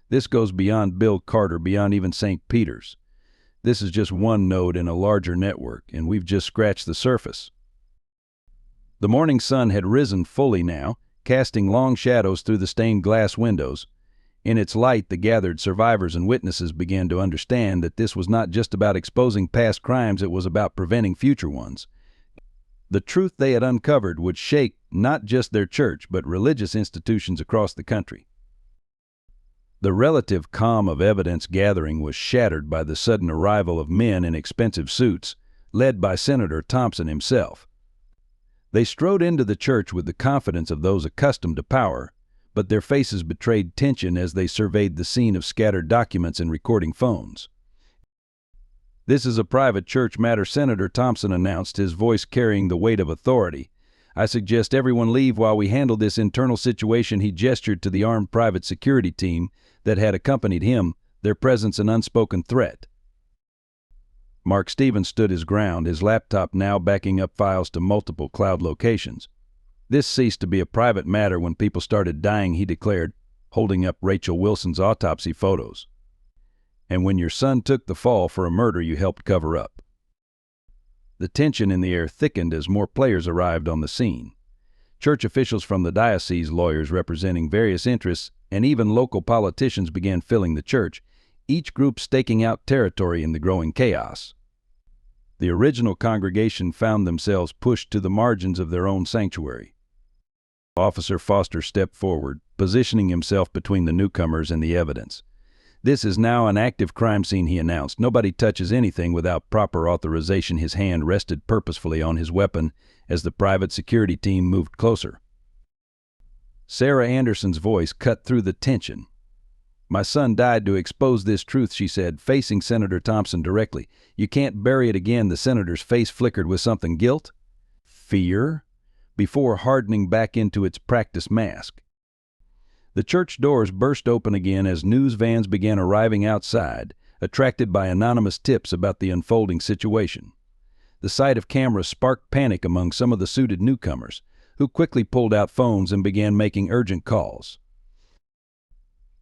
This goes beyond Bill Carter, beyond even St. Peter's. This is just one node in a larger network, and we've just scratched the surface. The morning sun had risen fully now, casting long shadows through the stained glass windows. In its light, the gathered survivors and witnesses began to understand that this was not just about exposing past crimes, it was about preventing future ones. The truth they had uncovered would shake not just their church, but religious institutions across the country. The relative calm of evidence gathering was shattered by the sudden arrival of men in expensive suits, led by Senator Thompson himself. They strode into the church with the confidence of those accustomed to power, but their faces betrayed tension as they surveyed the scene of scattered documents and recording phones. This is a private church matter, Senator Thompson announced, his voice carrying the weight of authority. I suggest everyone leave while we handle this internal situation. He gestured to the armed private security team that had accompanied him, their presence an unspoken threat. Mark Stevens stood his ground, his laptop now backing up files to multiple cloud locations. This ceased to be a private matter when people started dying, he declared, holding up Rachel Wilson's autopsy photos. And when your son took the fall for a murder you helped cover up. The tension in the air thickened as more players arrived on the scene. Church officials from the diocese, lawyers representing various interests, and even local politicians began filling the church, each group staking out territory in the growing chaos. The original congregation found themselves pushed to the margins of their own sanctuary. Officer Foster stepped forward, positioning himself between the newcomers and the evidence. "This is now an active crime scene," he announced. "Nobody touches anything without proper authorization." His hand rested purposefully on his weapon as the private security team moved closer. Sarah Anderson's voice cut through the tension. "My son died to expose this truth," she said, facing Senator Thompson directly. "You can't bury it again." The senator's face flickered with something. Guilt? Fear? Before hardening back into its practiced mask. The church doors burst open again as news vans began arriving outside, attracted by anonymous tips about the unfolding situation. The sight of cameras sparked panic among some of the suited newcomers, who quickly pulled out phones and began making urgent calls.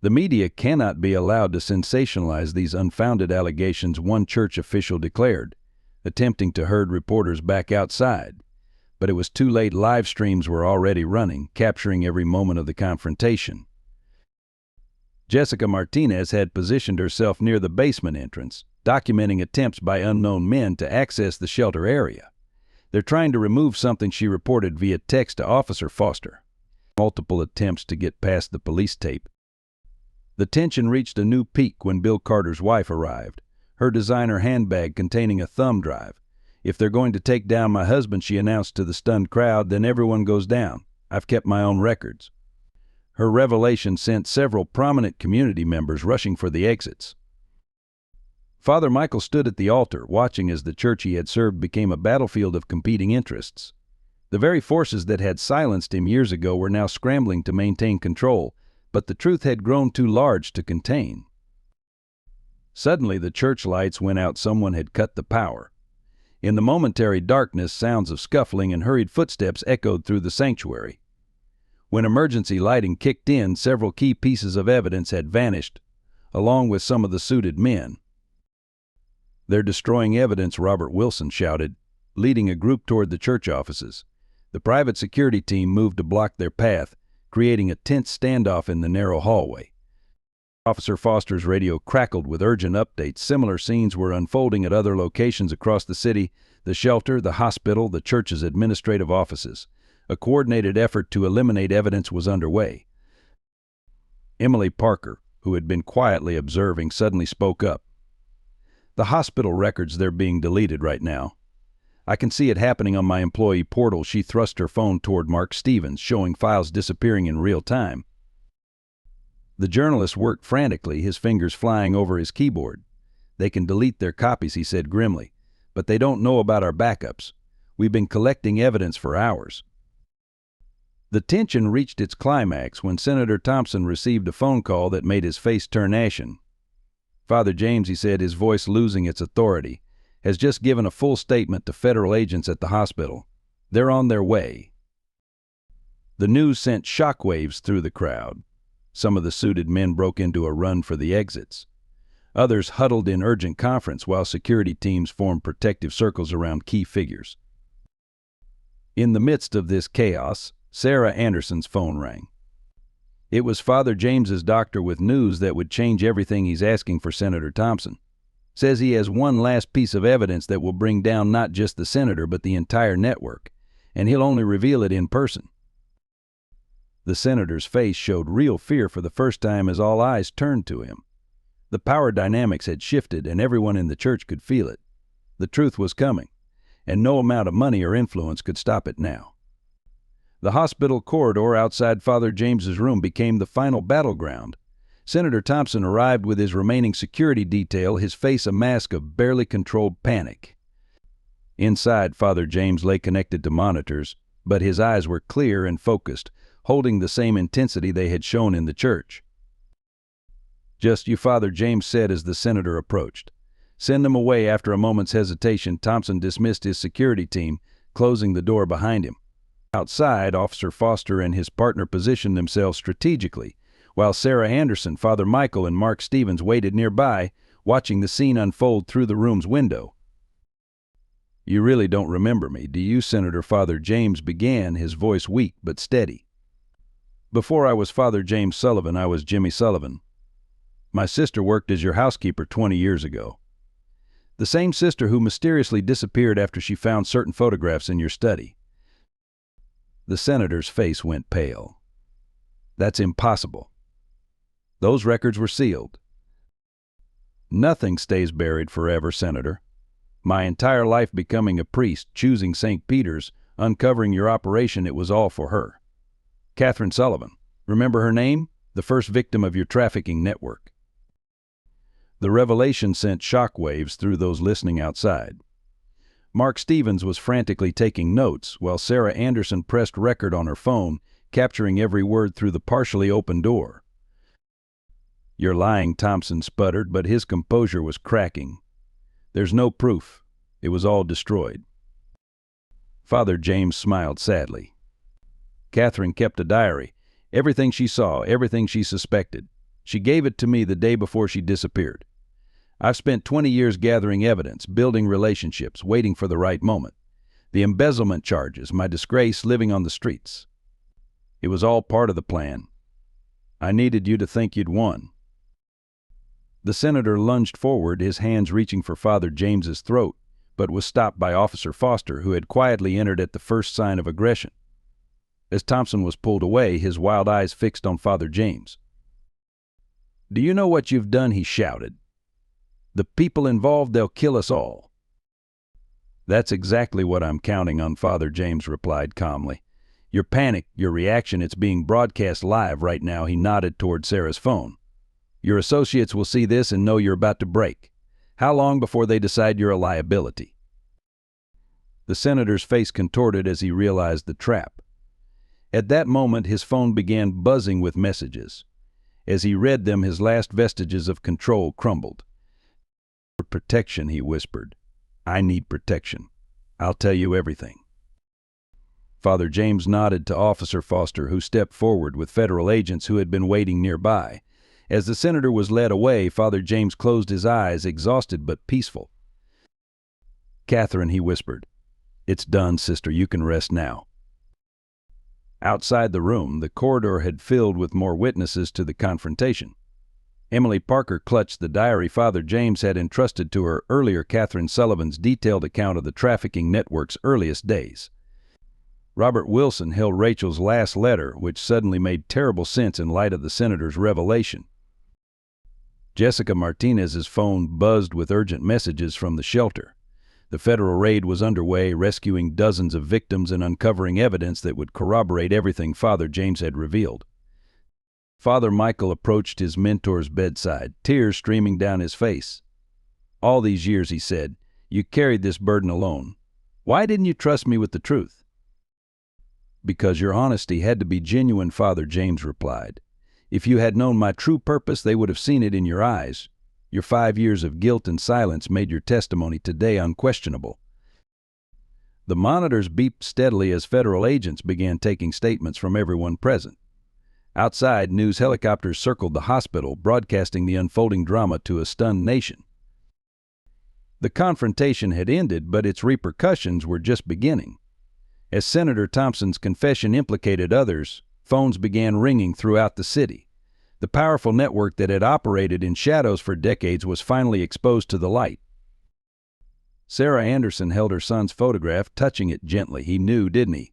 "The media cannot be allowed to sensationalize these unfounded allegations," one church official declared, attempting to herd reporters back outside. But it was too late. Live streams were already running, capturing every moment of the confrontation. Jessica Martinez had positioned herself near the basement entrance, documenting attempts by unknown men to access the shelter area. "They're trying to remove something," she reported via text to Officer Foster. Multiple attempts to get past the police tape. The tension reached a new peak when Bill Carter's wife arrived, her designer handbag containing a thumb drive. "If they're going to take down my husband," she announced to the stunned crowd, "then everyone goes down. I've kept my own records." Her revelation sent several prominent community members rushing for the exits. Father Michael stood at the altar, watching as the church he had served became a battlefield of competing interests. The very forces that had silenced him years ago were now scrambling to maintain control, but the truth had grown too large to contain. Suddenly the church lights went out. Someone had cut the power. In the momentary darkness, sounds of scuffling and hurried footsteps echoed through the sanctuary. When emergency lighting kicked in, several key pieces of evidence had vanished, along with some of the suited men. "They're destroying evidence," Robert Wilson shouted, leading a group toward the church offices. The private security team moved to block their path, creating a tense standoff in the narrow hallway. Officer Foster's radio crackled with urgent updates. Similar scenes were unfolding at other locations across the city: the shelter, the hospital, the church's administrative offices. A coordinated effort to eliminate evidence was underway. Emily Parker, who had been quietly observing, suddenly spoke up. "The hospital records, they're being deleted right now. I can see it happening on my employee portal." She thrust her phone toward Mark Stevens, showing files disappearing in real time. The journalist worked frantically, his fingers flying over his keyboard. "They can delete their copies," he said grimly, "but they don't know about our backups. We've been collecting evidence for hours." The tension reached its climax when Senator Thompson received a phone call that made his face turn ashen. "Father James," he said, his voice losing its authority, "has just given a full statement to federal agents at the hospital. They're on their way." The news sent shockwaves through the crowd. Some of the suited men broke into a run for the exits. Others huddled in urgent conference while security teams formed protective circles around key figures. In the midst of this chaos, Sarah Anderson's phone rang. It was Father James's doctor with news that would change everything. "He's asking for Senator Thompson. Says he has one last piece of evidence that will bring down not just the senator but the entire network, and he'll only reveal it in person." The senator's face showed real fear for the first time as all eyes turned to him. The power dynamics had shifted, and everyone in the church could feel it. The truth was coming, and no amount of money or influence could stop it now. The hospital corridor outside Father James's room became the final battleground. Senator Thompson arrived with his remaining security detail, his face a mask of barely controlled panic. Inside, Father James lay connected to monitors, but his eyes were clear and focused, holding the same intensity they had shown in the church. "Just you," Father James said as the senator approached. "Send them away." After a moment's hesitation, Thompson dismissed his security team, closing the door behind him. Outside, Officer Foster and his partner positioned themselves strategically, while Sarah Anderson, Father Michael, and Mark Stevens waited nearby, watching the scene unfold through the room's window. "You really don't remember me, do you, Senator?" Father James began, his voice weak but steady. "Before I was Father James Sullivan, I was Jimmy Sullivan. My sister worked as your housekeeper 20 years ago." The same sister who mysteriously disappeared after she found certain photographs in your study. The senator's face went pale. That's impossible. Those records were sealed. Nothing stays buried forever, Senator. My entire life becoming a priest, choosing St. Peter's, uncovering your operation, it was all for her. Catherine Sullivan. Remember her name? The first victim of your trafficking network. The revelation sent shockwaves through those listening outside. Mark Stevens was frantically taking notes while Sarah Anderson pressed record on her phone, capturing every word through the partially open door. You're lying, Thompson sputtered, but his composure was cracking. There's no proof. It was all destroyed. Father James smiled sadly. Catherine kept a diary. Everything she saw, everything she suspected. She gave it to me the day before she disappeared. I've spent 20 years gathering evidence, building relationships, waiting for the right moment. The embezzlement charges, my disgrace, living on the streets. It was all part of the plan. I needed you to think you'd won. The senator lunged forward, his hands reaching for Father James's throat, but was stopped by Officer Foster, who had quietly entered at the first sign of aggression. As Thompson was pulled away, his wild eyes fixed on Father James. "Do you know what you've done?" he shouted. "The people involved, they'll kill us all." "That's exactly what I'm counting on," Father James replied calmly. "Your panic, your reaction, it's being broadcast live right now." He nodded toward Sarah's phone. "Your associates will see this and know you're about to break. How long before they decide you're a liability?" The senator's face contorted as he realized the trap. At that moment, his phone began buzzing with messages. As he read them, his last vestiges of control crumbled. "For protection," he whispered. "I need protection. I'll tell you everything." Father James nodded to Officer Foster, who stepped forward with federal agents who had been waiting nearby. As the senator was led away, Father James closed his eyes, exhausted but peaceful. "Catherine," he whispered. "It's done, sister. You can rest now." Outside the room, the corridor had filled with more witnesses to the confrontation. Emily Parker clutched the diary Father James had entrusted to her earlier, Catherine Sullivan's detailed account of the trafficking network's earliest days. Robert Wilson held Rachel's last letter, which suddenly made terrible sense in light of the senator's revelation. Jessica Martinez's phone buzzed with urgent messages from the shelter. The federal raid was underway, rescuing dozens of victims and uncovering evidence that would corroborate everything Father James had revealed. Father Michael approached his mentor's bedside, tears streaming down his face. "All these years," he said, "you carried this burden alone. Why didn't you trust me with the truth?" "Because your honesty had to be genuine," Father James replied. "If you had known my true purpose, they would have seen it in your eyes. Your 5 years of guilt and silence made your testimony today unquestionable." The monitors beeped steadily as federal agents began taking statements from everyone present. Outside, news helicopters circled the hospital, broadcasting the unfolding drama to a stunned nation. The confrontation had ended, but its repercussions were just beginning. As Senator Thompson's confession implicated others, phones began ringing throughout the city. The powerful network that had operated in shadows for decades was finally exposed to the light. Sarah Anderson held her son's photograph, touching it gently. "He knew, didn't he?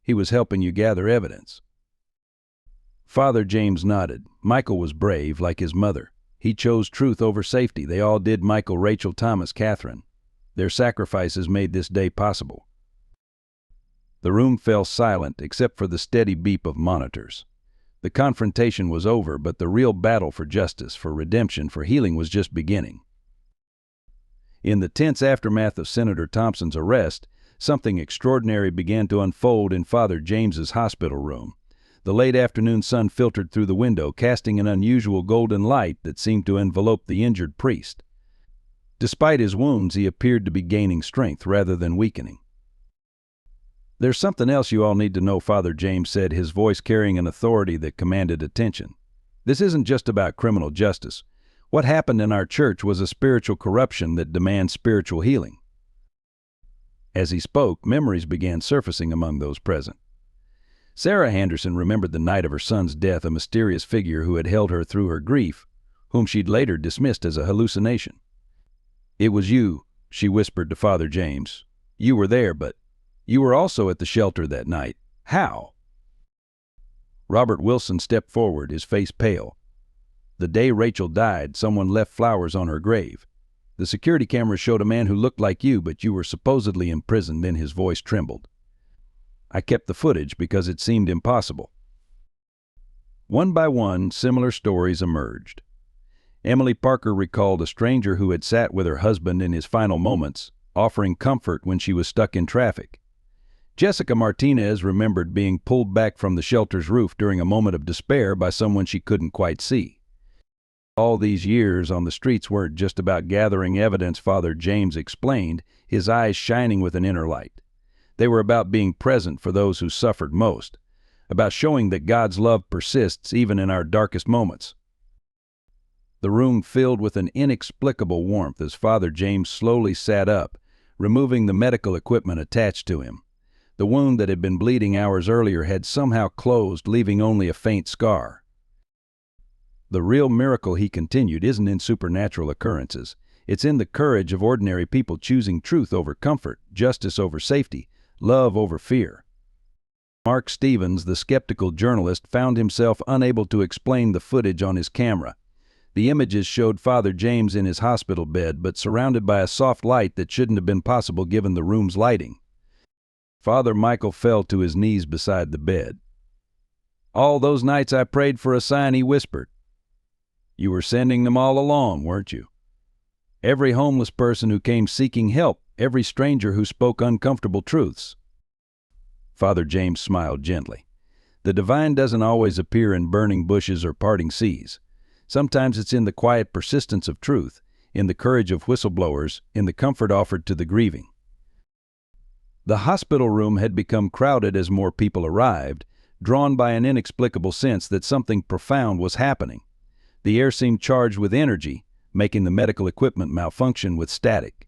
He was helping you gather evidence." Father James nodded. Michael was brave, like his mother. He chose truth over safety. They all did. Michael, Rachel, Thomas, Catherine. Their sacrifices made this day possible. The room fell silent, except for the steady beep of monitors. The confrontation was over, but the real battle for justice, for redemption, for healing was just beginning. In the tense aftermath of Senator Thompson's arrest, something extraordinary began to unfold in Father James's hospital room. The late afternoon sun filtered through the window, casting an unusual golden light that seemed to envelope the injured priest. Despite his wounds, he appeared to be gaining strength rather than weakening. "There's something else you all need to know," Father James said, his voice carrying an authority that commanded attention. "This isn't just about criminal justice. What happened in our church was a spiritual corruption that demands spiritual healing." As he spoke, memories began surfacing among those present. Sarah Anderson remembered the night of her son's death, a mysterious figure who had held her through her grief, whom she'd later dismissed as a hallucination. "It was you. she whispered to Father James. "You were there, but you were also at the shelter that night. How?" Robert Wilson stepped forward, his face pale. "The day Rachel died, someone left flowers on her grave. The security cameras showed a man who looked like you, but you were supposedly imprisoned." Then his voice trembled. "I kept the footage because it seemed impossible." One by one, similar stories emerged. Emily Parker recalled a stranger who had sat with her husband in his final moments, offering comfort when she was stuck in traffic. Jessica Martinez remembered being pulled back from the shelter's roof during a moment of despair by someone she couldn't quite see. All these years on the streets weren't just about gathering evidence, Father James explained, his eyes shining with an inner light. They were about being present for those who suffered most, about showing that God's love persists even in our darkest moments. The room filled with an inexplicable warmth as Father James slowly sat up, removing the medical equipment attached to him. The wound that had been bleeding hours earlier had somehow closed, leaving only a faint scar. "The real miracle," he continued, "isn't in supernatural occurrences. It's in the courage of ordinary people choosing truth over comfort, justice over safety, love over fear." Mark Stevens, the skeptical journalist, found himself unable to explain the footage on his camera. The images showed Father James in his hospital bed, but surrounded by a soft light that shouldn't have been possible given the room's lighting. Father Michael fell to his knees beside the bed. "All those nights I prayed for a sign," he whispered. "You were sending them all along, weren't you? Every homeless person who came seeking help, every stranger who spoke uncomfortable truths." Father James smiled gently. "The divine doesn't always appear in burning bushes or parting seas. Sometimes it's in the quiet persistence of truth, in the courage of whistleblowers, in the comfort offered to the grieving." The hospital room had become crowded as more people arrived, drawn by an inexplicable sense that something profound was happening. The air seemed charged with energy, making the medical equipment malfunction with static.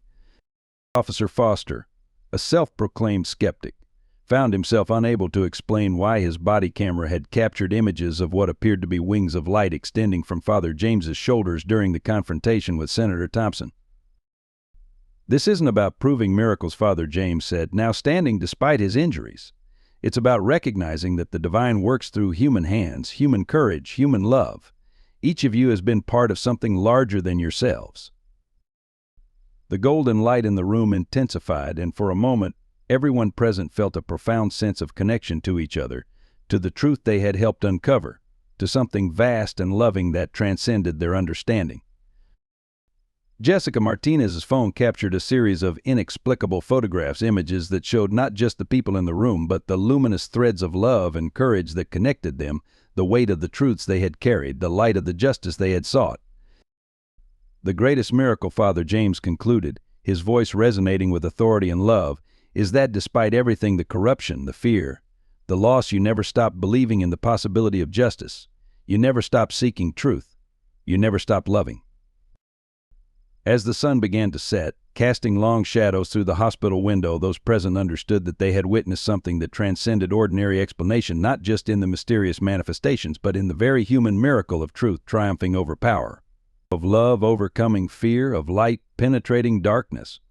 Officer Foster, a self-proclaimed skeptic, found himself unable to explain why his body camera had captured images of what appeared to be wings of light extending from Father James's shoulders during the confrontation with Senator Thompson. "This isn't about proving miracles," Father James said, now standing despite his injuries. "It's about recognizing that the divine works through human hands, human courage, human love. Each of you has been part of something larger than yourselves." The golden light in the room intensified, and for a moment, everyone present felt a profound sense of connection to each other, to the truth they had helped uncover, to something vast and loving that transcended their understanding. Jessica Martinez's phone captured a series of inexplicable photographs, images that showed not just the people in the room, but the luminous threads of love and courage that connected them, the weight of the truths they had carried, the light of the justice they had sought. "The greatest miracle," Father James concluded, his voice resonating with authority and love, "is that despite everything, the corruption, the fear, the loss, you never stopped believing in the possibility of justice. You never stopped seeking truth. You never stopped loving." As the sun began to set, casting long shadows through the hospital window, those present understood that they had witnessed something that transcended ordinary explanation, not just in the mysterious manifestations, but in the very human miracle of truth triumphing over power, of love overcoming fear, of light penetrating darkness.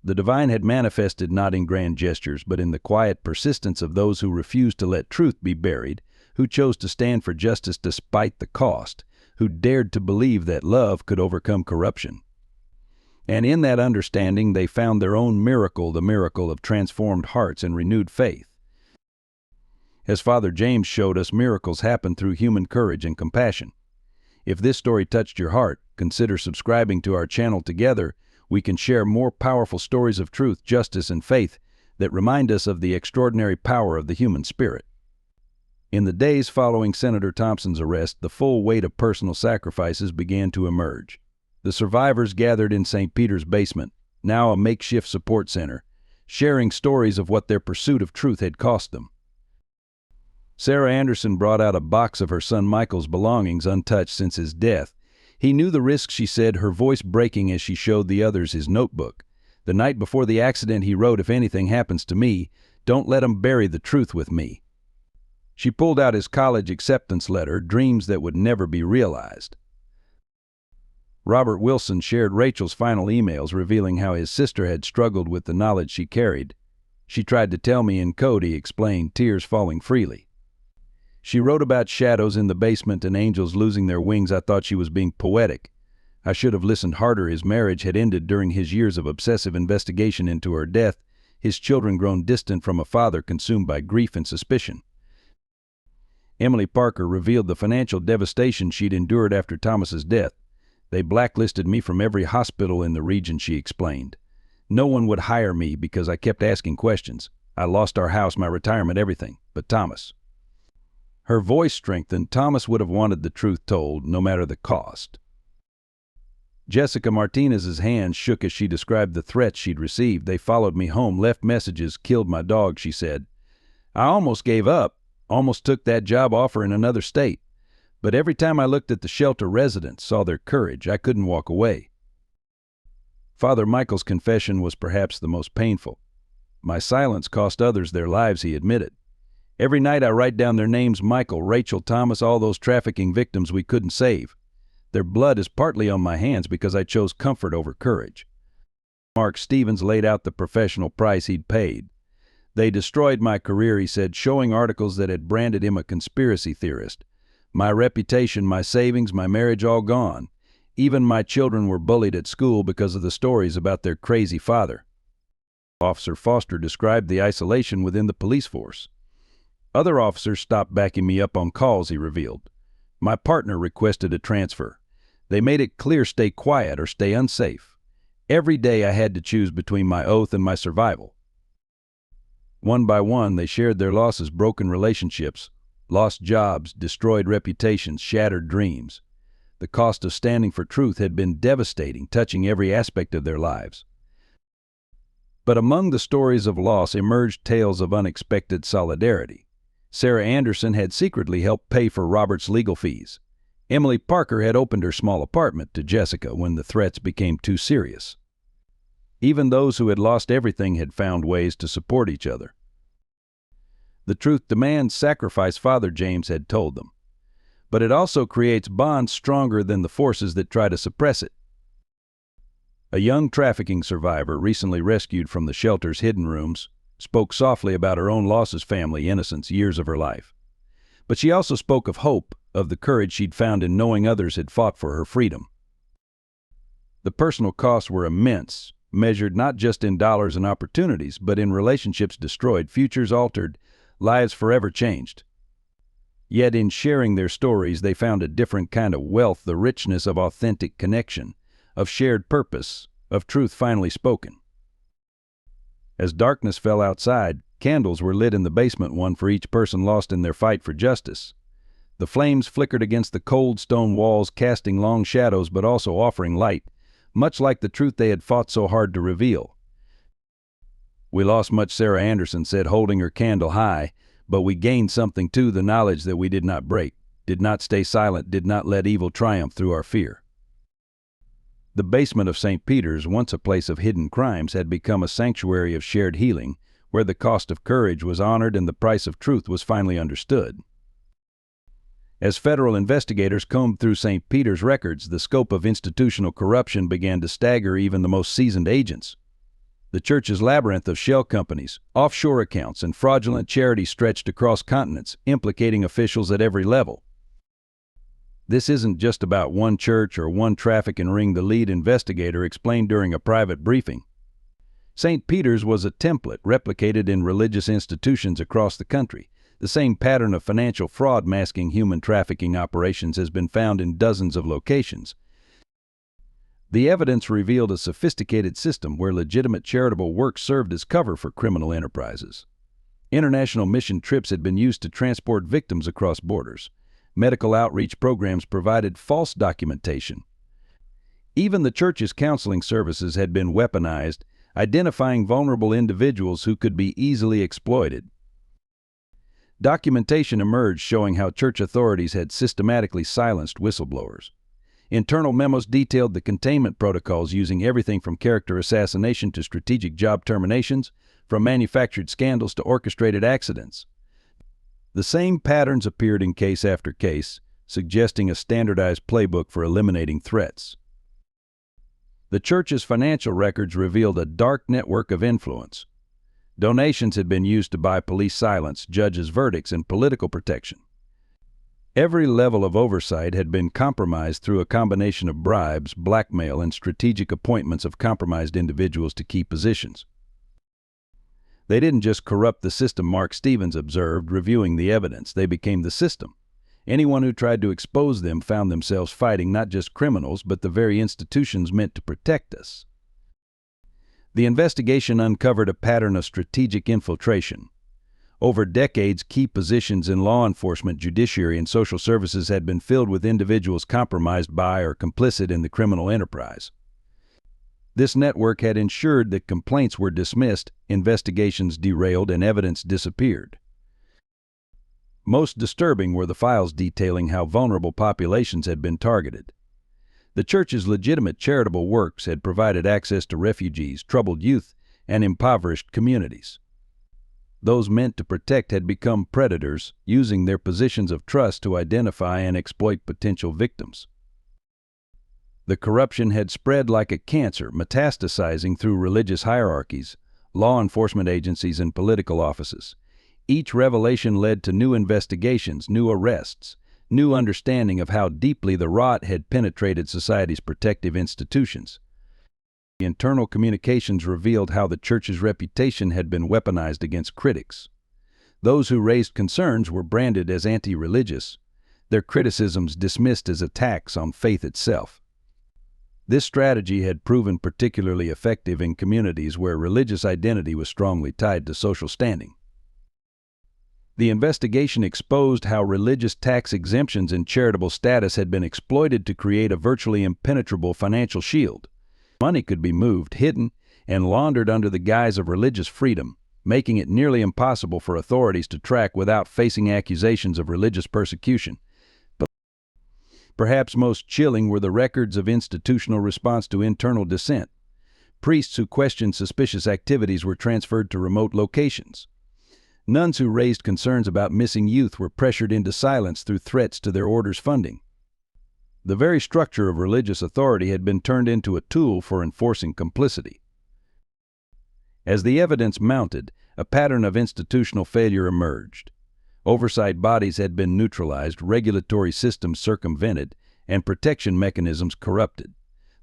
The divine had manifested not in grand gestures, but in the quiet persistence of those who refused to let truth be buried, who chose to stand for justice despite the cost, who dared to believe that love could overcome corruption. And in that understanding, they found their own miracle, the miracle of transformed hearts and renewed faith. As Father James showed us, miracles happen through human courage and compassion. If this story touched your heart, consider subscribing to our channel. Together, we can share more powerful stories of truth, justice, and faith that remind us of the extraordinary power of the human spirit. In the days following Senator Thompson's arrest, the full weight of personal sacrifices began to emerge. The survivors gathered in St. Peter's basement, now a makeshift support center, sharing stories of what their pursuit of truth had cost them. Sarah Anderson brought out a box of her son Michael's belongings untouched since his death. He knew the risk, she said, her voice breaking as she showed the others his notebook. The night before the accident, he wrote, "If anything happens to me, don't let 'em bury the truth with me." She pulled out his college acceptance letter, dreams that would never be realized. Robert Wilson shared Rachel's final emails revealing how his sister had struggled with the knowledge she carried. "She tried to tell me in code," he explained, tears falling freely. "She wrote about shadows in the basement and angels losing their wings. I thought she was being poetic. I should have listened harder." His marriage had ended during his years of obsessive investigation into her death, his children grown distant from a father consumed by grief and suspicion. Emily Parker revealed the financial devastation she'd endured after Thomas's death. "They blacklisted me from every hospital in the region," she explained. "No one would hire me because I kept asking questions. I lost our house, my retirement, everything. But Thomas." Her voice strengthened. Thomas would have wanted the truth told, no matter the cost. Jessica Martinez's hands shook as she described the threats she'd received. "They followed me home, left messages, killed my dog," she said. "I almost gave up, almost took that job offer in another state. But every time I looked at the shelter residents, saw their courage, I couldn't walk away." Father Michael's confession was perhaps the most painful. "My silence cost others their lives," he admitted. "Every night I write down their names: Michael, Rachel, Thomas, all those trafficking victims we couldn't save. Their blood is partly on my hands because I chose comfort over courage." Mark Stevens laid out the professional price he'd paid. "They destroyed my career," he said, showing articles that had branded him a conspiracy theorist. "My reputation, my savings, my marriage, all gone. Even my children were bullied at school because of the stories about their crazy father." Officer Foster described the isolation within the police force. "Other officers stopped backing me up on calls," he revealed. "My partner requested a transfer. They made it clear, stay quiet or stay unsafe. Every day I had to choose between my oath and my survival." One by one, they shared their losses: broken relationships, lost jobs, destroyed reputations, shattered dreams. The cost of standing for truth had been devastating, touching every aspect of their lives. But among the stories of loss emerged tales of unexpected solidarity. Sarah Anderson had secretly helped pay for Robert's legal fees. Emily Parker had opened her small apartment to Jessica when the threats became too serious. Even those who had lost everything had found ways to support each other. "The truth demands sacrifice," Father James had told them. "But it also creates bonds stronger than the forces that try to suppress it." A young trafficking survivor, recently rescued from the shelter's hidden rooms, spoke softly about her own losses: family, innocence, years of her life. But she also spoke of hope, of the courage she'd found in knowing others had fought for her freedom. The personal costs were immense, measured not just in dollars and opportunities, but in relationships destroyed, futures altered, lives forever changed. Yet in sharing their stories, they found a different kind of wealth: the richness of authentic connection, of shared purpose, of truth finally spoken. As darkness fell outside, candles were lit in the basement, one for each person lost in their fight for justice. The flames flickered against the cold stone walls, casting long shadows but also offering light, much like the truth they had fought so hard to reveal. "We lost much," Sarah Anderson said, holding her candle high, "but we gained something too: the knowledge that we did not break, did not stay silent, did not let evil triumph through our fear." The basement of St. Peter's, once a place of hidden crimes, had become a sanctuary of shared healing, where the cost of courage was honored and the price of truth was finally understood. As federal investigators combed through St. Peter's records, the scope of institutional corruption began to stagger even the most seasoned agents. The church's labyrinth of shell companies, offshore accounts, and fraudulent charities stretched across continents, implicating officials at every level. "This isn't just about one church or one trafficking ring," the lead investigator explained during a private briefing. St. Peter's was a template replicated in religious institutions across the country. The same pattern of financial fraud masking human trafficking operations has been found in dozens of locations. The evidence revealed a sophisticated system where legitimate charitable work served as cover for criminal enterprises. International mission trips had been used to transport victims across borders. Medical outreach programs provided false documentation. Even the church's counseling services had been weaponized, identifying vulnerable individuals who could be easily exploited. Documentation emerged showing how church authorities had systematically silenced whistleblowers. Internal memos detailed the containment protocols, using everything from character assassination to strategic job terminations, from manufactured scandals to orchestrated accidents. The same patterns appeared in case after case, suggesting a standardized playbook for eliminating threats. The church's financial records revealed a dark network of influence. Donations had been used to buy police silence, judges' verdicts, and political protection. Every level of oversight had been compromised through a combination of bribes, blackmail, and strategic appointments of compromised individuals to key positions. They didn't just corrupt the system, Mark Stevens observed, reviewing the evidence. They became the system. Anyone who tried to expose them found themselves fighting not just criminals, but the very institutions meant to protect us. The investigation uncovered a pattern of strategic infiltration. Over decades, key positions in law enforcement, judiciary, and social services had been filled with individuals compromised by or complicit in the criminal enterprise. This network had ensured that complaints were dismissed, investigations derailed, and evidence disappeared. Most disturbing were the files detailing how vulnerable populations had been targeted. The church's legitimate charitable works had provided access to refugees, troubled youth, and impoverished communities. Those meant to protect had become predators, using their positions of trust to identify and exploit potential victims. The corruption had spread like a cancer, metastasizing through religious hierarchies, law enforcement agencies, and political offices. Each revelation led to new investigations, new arrests, new understanding of how deeply the rot had penetrated society's protective institutions. The internal communications revealed how the church's reputation had been weaponized against critics. Those who raised concerns were branded as anti-religious, their criticisms dismissed as attacks on faith itself. This strategy had proven particularly effective in communities where religious identity was strongly tied to social standing. The investigation exposed how religious tax exemptions and charitable status had been exploited to create a virtually impenetrable financial shield. Money could be moved, hidden, and laundered under the guise of religious freedom, making it nearly impossible for authorities to track without facing accusations of religious persecution. But perhaps most chilling were the records of institutional response to internal dissent. Priests who questioned suspicious activities were transferred to remote locations. Nuns who raised concerns about missing youth were pressured into silence through threats to their order's funding. The very structure of religious authority had been turned into a tool for enforcing complicity. As the evidence mounted, a pattern of institutional failure emerged. Oversight bodies had been neutralized, regulatory systems circumvented, and protection mechanisms corrupted.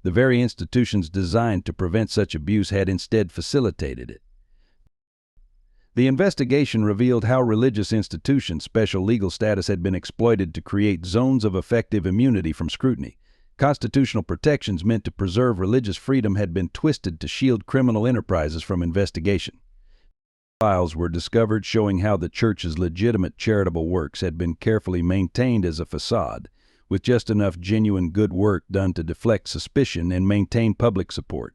The very institutions designed to prevent such abuse had instead facilitated it. The investigation revealed how religious institutions' special legal status had been exploited to create zones of effective immunity from scrutiny. Constitutional protections meant to preserve religious freedom had been twisted to shield criminal enterprises from investigation. Files were discovered showing how the church's legitimate charitable works had been carefully maintained as a facade, with just enough genuine good work done to deflect suspicion and maintain public support.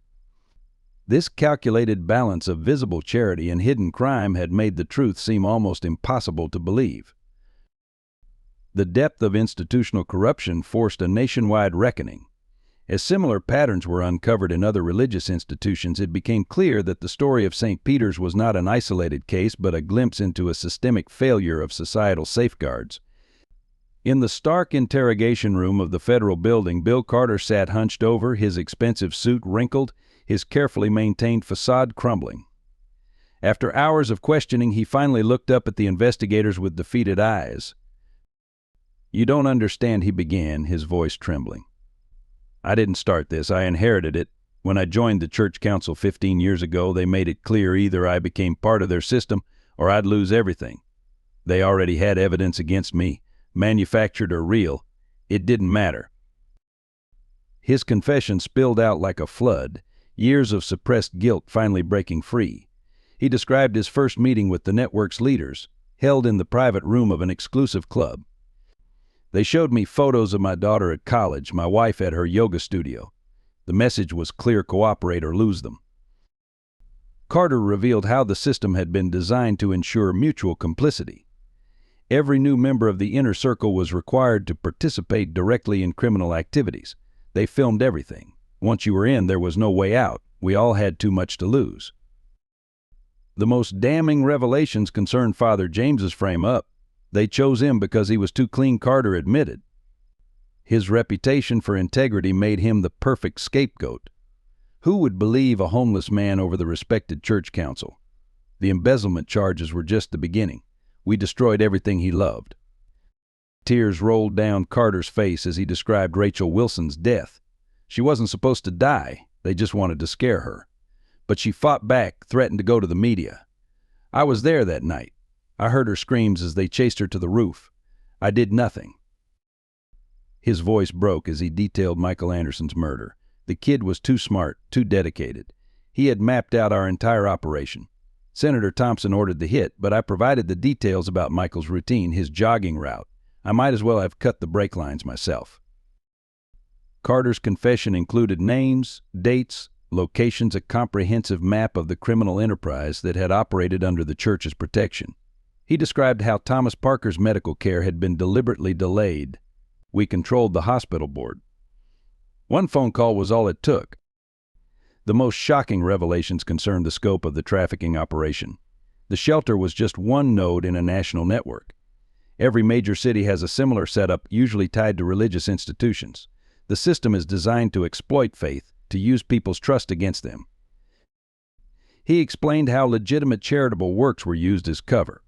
This calculated balance of visible charity and hidden crime had made the truth seem almost impossible to believe. The depth of institutional corruption forced a nationwide reckoning. As similar patterns were uncovered in other religious institutions, it became clear that the story of St. Peter's was not an isolated case, but a glimpse into a systemic failure of societal safeguards. In the stark interrogation room of the federal building, Bill Carter sat hunched over, his expensive suit wrinkled, his carefully maintained facade crumbling. After hours of questioning, he finally looked up at the investigators with defeated eyes. "You don't understand," he began, his voice trembling. "I didn't start this. I inherited it. When I joined the church council 15 years ago, they made it clear either I became part of their system or I'd lose everything. They already had evidence against me, manufactured or real. It didn't matter." His confession spilled out like a flood, years of suppressed guilt finally breaking free. He described his first meeting with the network's leaders, held in the private room of an exclusive club. "They showed me photos of my daughter at college, my wife at her yoga studio. The message was clear: cooperate or lose them." Carter revealed how the system had been designed to ensure mutual complicity. Every new member of the inner circle was required to participate directly in criminal activities. They filmed everything. Once you were in, there was no way out. We all had too much to lose. The most damning revelations concerned Father James's frame-up. They chose him because he was too clean, Carter admitted. His reputation for integrity made him the perfect scapegoat. Who would believe a homeless man over the respected church council? The embezzlement charges were just the beginning. We destroyed everything he loved. Tears rolled down Carter's face as he described Rachel Wilson's death. She wasn't supposed to die. They just wanted to scare her. But she fought back, threatened to go to the media. I was there that night. I heard her screams as they chased her to the roof. I did nothing. His voice broke as he detailed Michael Anderson's murder. The kid was too smart, too dedicated. He had mapped out our entire operation. Senator Thompson ordered the hit, but I provided the details about Michael's routine, his jogging route. I might as well have cut the brake lines myself. Carter's confession included names, dates, locations, a comprehensive map of the criminal enterprise that had operated under the church's protection. He described how Thomas Parker's medical care had been deliberately delayed. We controlled the hospital board. One phone call was all it took. The most shocking revelations concerned the scope of the trafficking operation. The shelter was just one node in a national network. Every major city has a similar setup, usually tied to religious institutions. The system is designed to exploit faith, to use people's trust against them. He explained how legitimate charitable works were used as cover.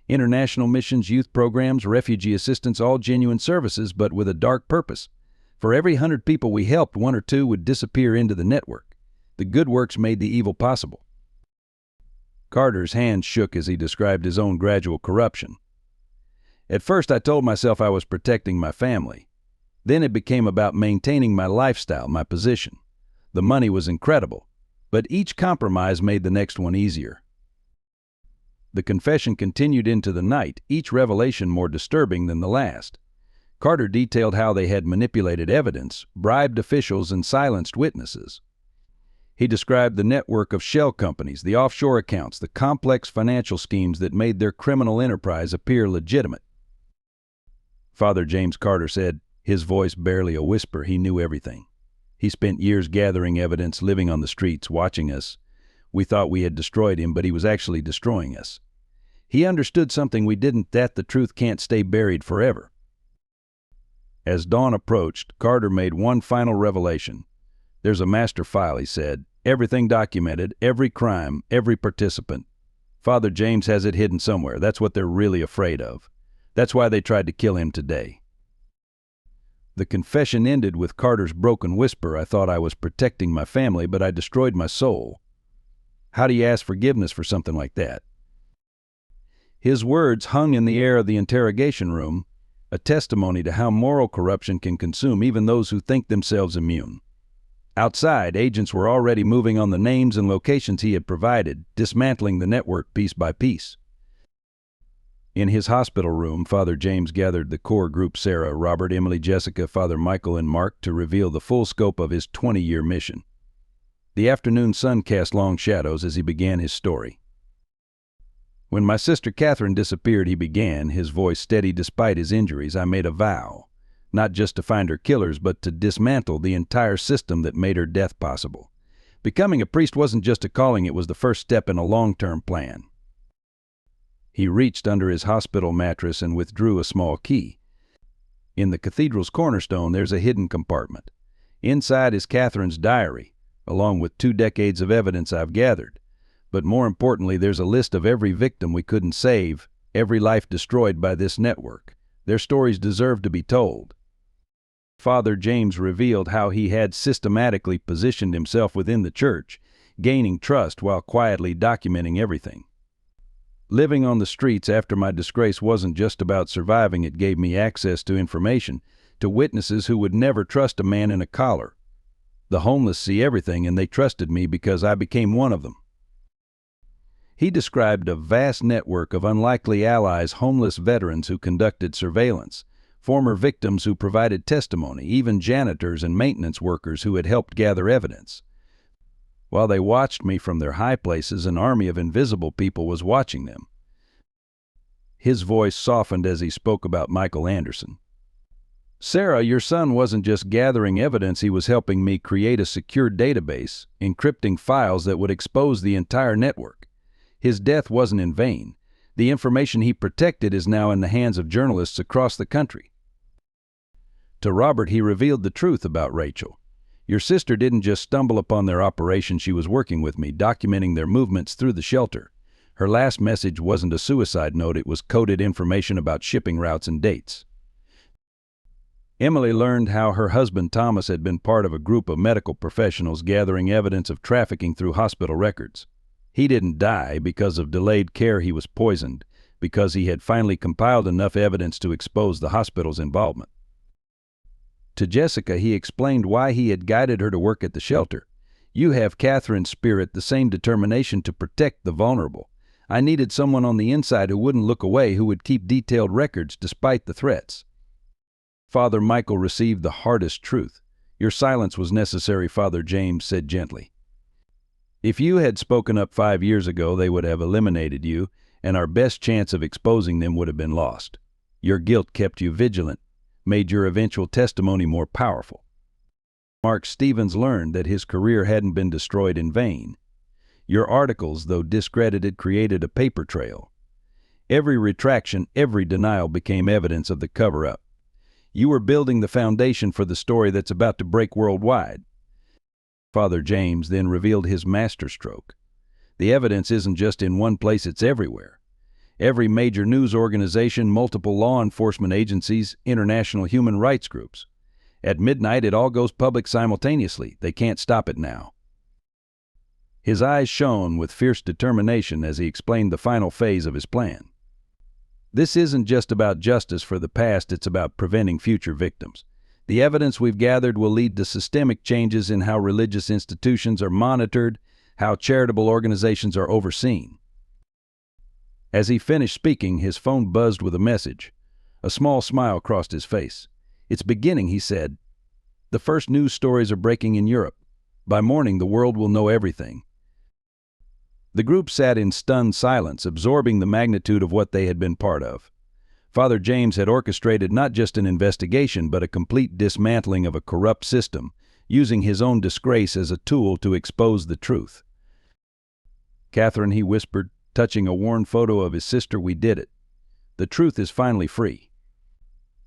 International missions, youth programs, refugee assistance, all genuine services, but with a dark purpose. For every 100 people we helped, 1 or 2 would disappear into the network. The good works made the evil possible. Carter's hands shook as he described his own gradual corruption. At first I told myself I was protecting my family. Then it became about maintaining my lifestyle, my position. The money was incredible, but each compromise made the next one easier. The confession continued into the night, each revelation more disturbing than the last. Carter detailed how they had manipulated evidence, bribed officials, and silenced witnesses. He described the network of shell companies, the offshore accounts, the complex financial schemes that made their criminal enterprise appear legitimate. Father James Carter said, his voice barely a whisper, he knew everything. He spent years gathering evidence, living on the streets, watching us. We thought we had destroyed him, but he was actually destroying us. He understood something we didn't, that the truth can't stay buried forever. As dawn approached, Carter made one final revelation. There's a master file, he said. Everything documented, every crime, every participant. Father James has it hidden somewhere. That's what they're really afraid of. That's why they tried to kill him today. The confession ended with Carter's broken whisper. I thought I was protecting my family, but I destroyed my soul. How do you ask forgiveness for something like that? His words hung in the air of the interrogation room, a testimony to how moral corruption can consume even those who think themselves immune. Outside, agents were already moving on the names and locations he had provided, dismantling the network piece by piece. In his hospital room, Father James gathered the core group: Sarah, Robert, Emily, Jessica, Father Michael, and Mark, to reveal the full scope of his 20-year mission. The afternoon sun cast long shadows as he began his story. When my sister Catherine disappeared, he began, his voice steady despite his injuries, I made a vow, not just to find her killers, but to dismantle the entire system that made her death possible. Becoming a priest wasn't just a calling, it was the first step in a long-term plan. He reached under his hospital mattress and withdrew a small key. In the cathedral's cornerstone, there's a hidden compartment. Inside is Catherine's diary, along with 2 decades of evidence I've gathered. But more importantly, there's a list of every victim we couldn't save, every life destroyed by this network. Their stories deserve to be told. Father James revealed how he had systematically positioned himself within the church, gaining trust while quietly documenting everything. Living on the streets after my disgrace wasn't just about surviving. It gave me access to information, to witnesses who would never trust a man in a collar. The homeless see everything, and they trusted me because I became one of them. He described a vast network of unlikely allies, homeless veterans who conducted surveillance, former victims who provided testimony, even janitors and maintenance workers who had helped gather evidence. While they watched me from their high places, an army of invisible people was watching them. His voice softened as he spoke about Michael Anderson. Sarah, your son wasn't just gathering evidence, he was helping me create a secure database, encrypting files that would expose the entire network. His death wasn't in vain. The information he protected is now in the hands of journalists across the country. To Robert, he revealed the truth about Rachel. Your sister didn't just stumble upon their operation, she was working with me, documenting their movements through the shelter. Her last message wasn't a suicide note, it was coded information about shipping routes and dates. Emily learned how her husband Thomas had been part of a group of medical professionals gathering evidence of trafficking through hospital records. He didn't die because of delayed care, he was poisoned, because he had finally compiled enough evidence to expose the hospital's involvement. To Jessica, he explained why he had guided her to work at the shelter. You have Catherine's spirit, the same determination to protect the vulnerable. I needed someone on the inside who wouldn't look away, who would keep detailed records despite the threats. Father Michael received the hardest truth. Your silence was necessary, Father James said gently. If you had spoken up 5 years ago, they would have eliminated you, and our best chance of exposing them would have been lost. Your guilt kept you vigilant, made your eventual testimony more powerful. Mark Stevens learned that his career hadn't been destroyed in vain. Your articles, though discredited, created a paper trail. Every retraction, every denial became evidence of the cover-up. You were building the foundation for the story that's about to break worldwide. Father James then revealed his masterstroke. The evidence isn't just in one place, it's everywhere. Every major news organization, multiple law enforcement agencies, international human rights groups. At midnight, it all goes public simultaneously. They can't stop it now. His eyes shone with fierce determination as he explained the final phase of his plan. This isn't just about justice for the past, it's about preventing future victims. The evidence we've gathered will lead to systemic changes in how religious institutions are monitored, how charitable organizations are overseen. As he finished speaking, his phone buzzed with a message. A small smile crossed his face. It's beginning, he said. The first news stories are breaking in Europe. By morning, the world will know everything. The group sat in stunned silence, absorbing the magnitude of what they had been part of. Father James had orchestrated not just an investigation, but a complete dismantling of a corrupt system, using his own disgrace as a tool to expose the truth. Catherine, he whispered, touching a worn photo of his sister, we did it. The truth is finally free.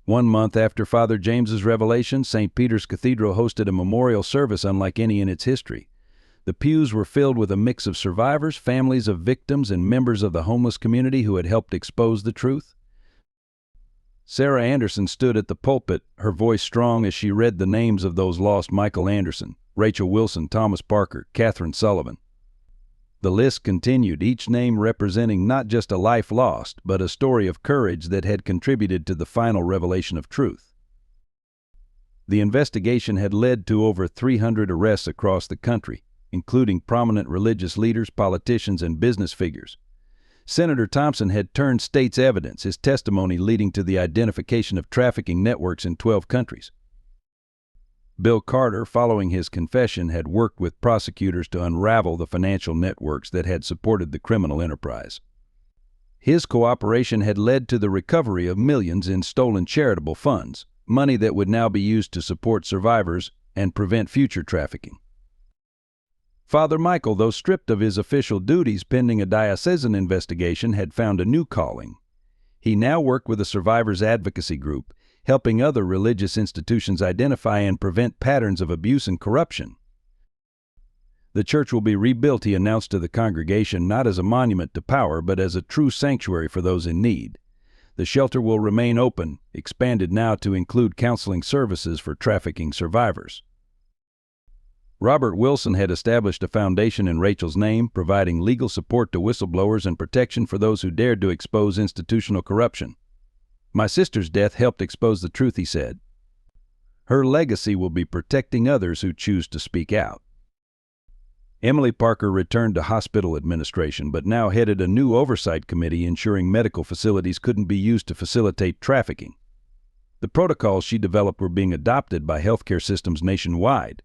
1 month after Father James's revelation, St. Peter's Cathedral hosted a memorial service unlike any in its history. The pews were filled with a mix of survivors, families of victims, and members of the homeless community who had helped expose the truth. Sarah Anderson stood at the pulpit, her voice strong as she read the names of those lost: Michael Anderson, Rachel Wilson, Thomas Parker, Catherine Sullivan. The list continued, each name representing not just a life lost, but a story of courage that had contributed to the final revelation of truth. The investigation had led to over 300 arrests across the country, including prominent religious leaders, politicians, and business figures. Senator Thompson had turned state's evidence, his testimony leading to the identification of trafficking networks in 12 countries. Bill Carter, following his confession, had worked with prosecutors to unravel the financial networks that had supported the criminal enterprise. His cooperation had led to the recovery of millions in stolen charitable funds, money that would now be used to support survivors and prevent future trafficking. Father Michael, though stripped of his official duties pending a diocesan investigation, had found a new calling. He now worked with a survivors advocacy group, helping other religious institutions identify and prevent patterns of abuse and corruption. The church will be rebuilt, he announced to the congregation, not as a monument to power, but as a true sanctuary for those in need. The shelter will remain open, expanded now to include counseling services for trafficking survivors. Robert Wilson had established a foundation in Rachel's name, providing legal support to whistleblowers and protection for those who dared to expose institutional corruption. My sister's death helped expose the truth, he said. Her legacy will be protecting others who choose to speak out. Emily Parker returned to hospital administration, but now headed a new oversight committee ensuring medical facilities couldn't be used to facilitate trafficking. The protocols she developed were being adopted by healthcare systems nationwide.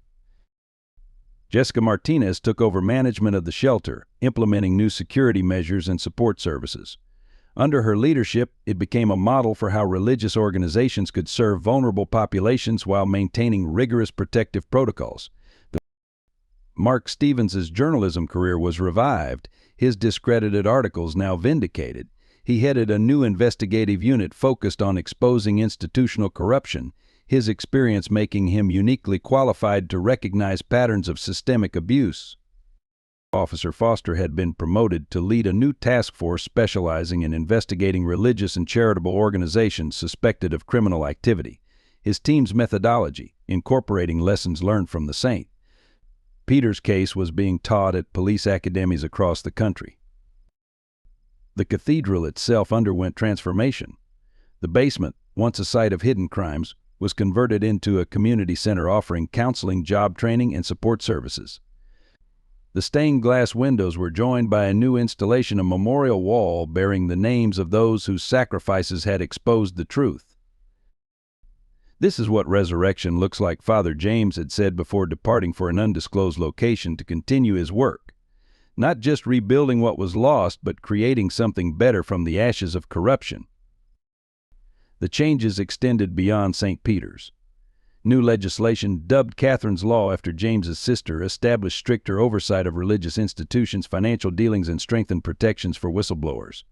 Jessica Martinez took over management of the shelter, implementing new security measures and support services. Under her leadership, it became a model for how religious organizations could serve vulnerable populations while maintaining rigorous protective protocols. Mark Stevens' journalism career was revived, his discredited articles now vindicated. He headed a new investigative unit focused on exposing institutional corruption, his experience making him uniquely qualified to recognize patterns of systemic abuse. Officer Foster had been promoted to lead a new task force specializing in investigating religious and charitable organizations suspected of criminal activity. His team's methodology, incorporating lessons learned from the St. Peter's case, was being taught at police academies across the country. The cathedral itself underwent transformation. The basement, once a site of hidden crimes, was converted into a community center offering counseling, job training, and support services. The stained glass windows were joined by a new installation, a memorial wall bearing the names of those whose sacrifices had exposed the truth. "This is what resurrection looks like," Father James had said before departing for an undisclosed location to continue his work. Not just rebuilding what was lost, but creating something better from the ashes of corruption. The changes extended beyond St. Peter's. New legislation, dubbed Catherine's Law after James's sister, established stricter oversight of religious institutions' financial dealings and strengthened protections for whistleblowers.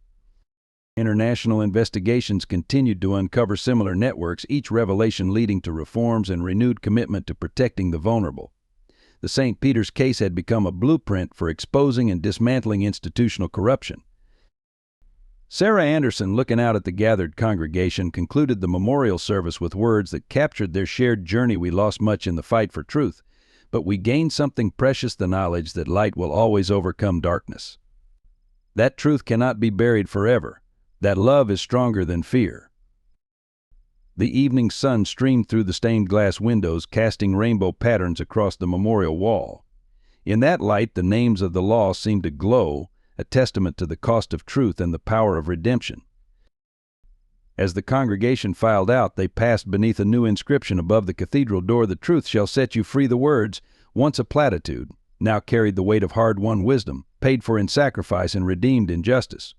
International investigations continued to uncover similar networks, each revelation leading to reforms and renewed commitment to protecting the vulnerable. The St. Peter's case had become a blueprint for exposing and dismantling institutional corruption. Sarah Anderson, looking out at the gathered congregation, concluded the memorial service with words that captured their shared journey. "We lost much in the fight for truth, but we gained something precious, the knowledge that light will always overcome darkness. That truth cannot be buried forever. That love is stronger than fear." The evening sun streamed through the stained glass windows, casting rainbow patterns across the memorial wall. In that light, the names of the lost seemed to glow, a testament to the cost of truth and the power of redemption. As the congregation filed out, they passed beneath a new inscription above the cathedral door. "The truth shall set you free." The words, once a platitude, now carried the weight of hard-won wisdom, paid for in sacrifice and redeemed in justice.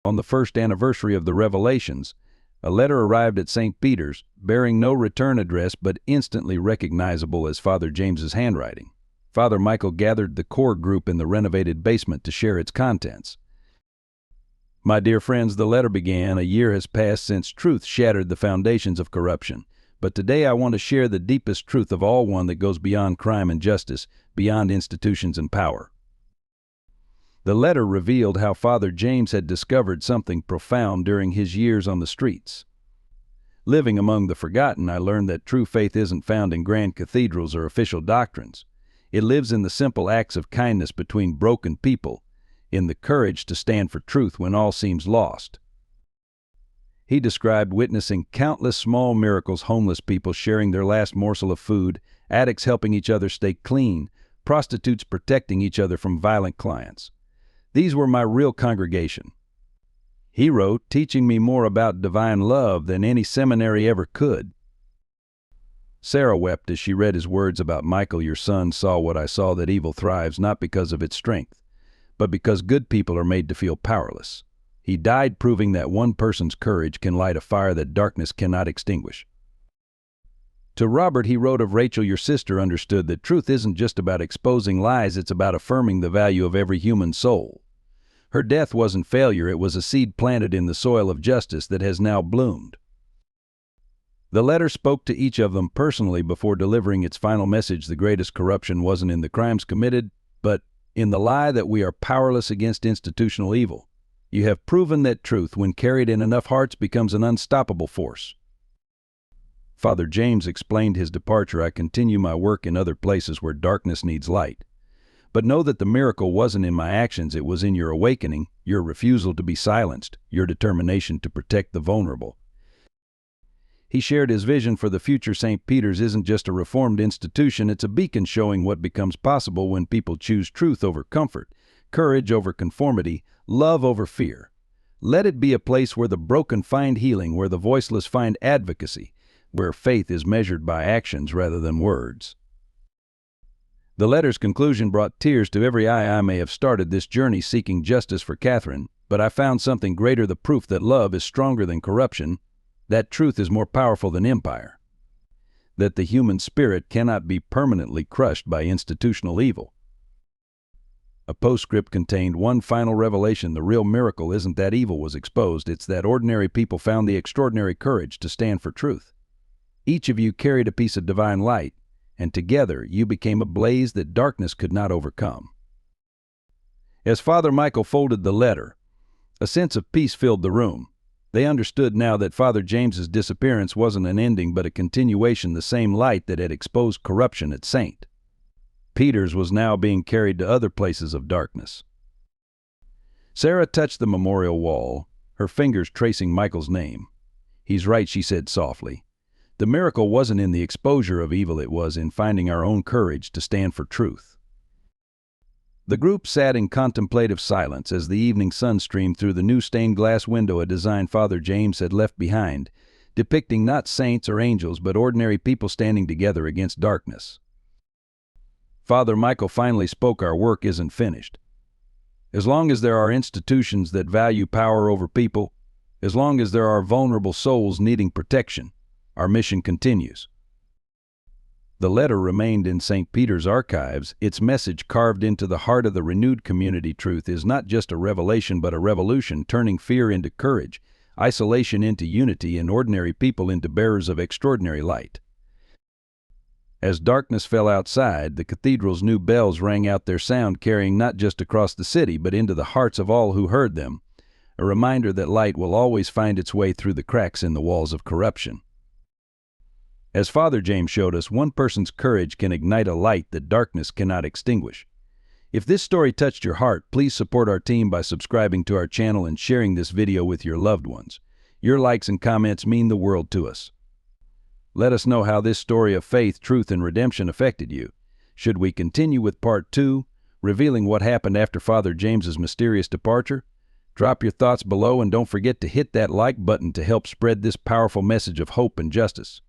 On the first anniversary of the revelations, a letter arrived at St. Peter's, bearing no return address but instantly recognizable as Father James's handwriting. Father Michael gathered the core group in the renovated basement to share its contents. "My dear friends," the letter began, "a year has passed since truth shattered the foundations of corruption. But today I want to share the deepest truth of all, one that goes beyond crime and justice, beyond institutions and power." The letter revealed how Father James had discovered something profound during his years on the streets. "Living among the forgotten, I learned that true faith isn't found in grand cathedrals or official doctrines. It lives in the simple acts of kindness between broken people, in the courage to stand for truth when all seems lost." He described witnessing countless small miracles: homeless people sharing their last morsel of food, addicts helping each other stay clean, prostitutes protecting each other from violent clients. "These were my real congregation," he wrote, "teaching me more about divine love than any seminary ever could." Sarah wept as she read his words about Michael. "Your son saw what I saw, that evil thrives not because of its strength, but because good people are made to feel powerless. He died proving that one person's courage can light a fire that darkness cannot extinguish." To Robert, he wrote of Rachel, "Your sister understood that truth isn't just about exposing lies, it's about affirming the value of every human soul. Her death wasn't failure, it was a seed planted in the soil of justice that has now bloomed." The letter spoke to each of them personally before delivering its final message. The greatest corruption wasn't in the crimes committed, but in the lie that we are powerless against institutional evil. You have proven that truth, when carried in enough hearts, becomes an unstoppable force. Father James explained his departure. "I continue my work in other places where darkness needs light. But know that the miracle wasn't in my actions, it was in your awakening, your refusal to be silenced, your determination to protect the vulnerable." He shared his vision for the future. St. Peter's isn't just a reformed institution, it's a beacon showing what becomes possible when people choose truth over comfort, courage over conformity, love over fear. Let it be a place where the broken find healing, where the voiceless find advocacy, where faith is measured by actions rather than words. The letter's conclusion brought tears to every eye. "I may have started this journey seeking justice for Catherine, but I found something greater, the proof that love is stronger than corruption, that truth is more powerful than empire, that the human spirit cannot be permanently crushed by institutional evil." A postscript contained one final revelation: the real miracle isn't that evil was exposed, it's that ordinary people found the extraordinary courage to stand for truth. Each of you carried a piece of divine light, and together you became a blaze that darkness could not overcome. As Father Michael folded the letter, a sense of peace filled the room. They understood now that Father James's disappearance wasn't an ending but a continuation, the same light that had exposed corruption at St. Peter's was now being carried to other places of darkness. Sarah touched the memorial wall, her fingers tracing Michael's name. "He's right," she said softly. "The miracle wasn't in the exposure of evil, it was in finding our own courage to stand for truth." The group sat in contemplative silence as the evening sun streamed through the new stained glass window, a design Father James had left behind, depicting not saints or angels but ordinary people standing together against darkness. Father Michael finally spoke. "Our work isn't finished. As long as there are institutions that value power over people, as long as there are vulnerable souls needing protection, our mission continues." The letter remained in St. Peter's archives, its message carved into the heart of the renewed community. Truth is not just a revelation but a revolution, turning fear into courage, isolation into unity, and ordinary people into bearers of extraordinary light. As darkness fell outside, the cathedral's new bells rang out their sound, carrying not just across the city but into the hearts of all who heard them, a reminder that light will always find its way through the cracks in the walls of corruption. As Father James showed us, one person's courage can ignite a light that darkness cannot extinguish. If this story touched your heart, please support our team by subscribing to our channel and sharing this video with your loved ones. Your likes and comments mean the world to us. Let us know how this story of faith, truth, and redemption affected you. Should we continue with part 2, revealing what happened after Father James's mysterious departure? Drop your thoughts below and don't forget to hit that like button to help spread this powerful message of hope and justice.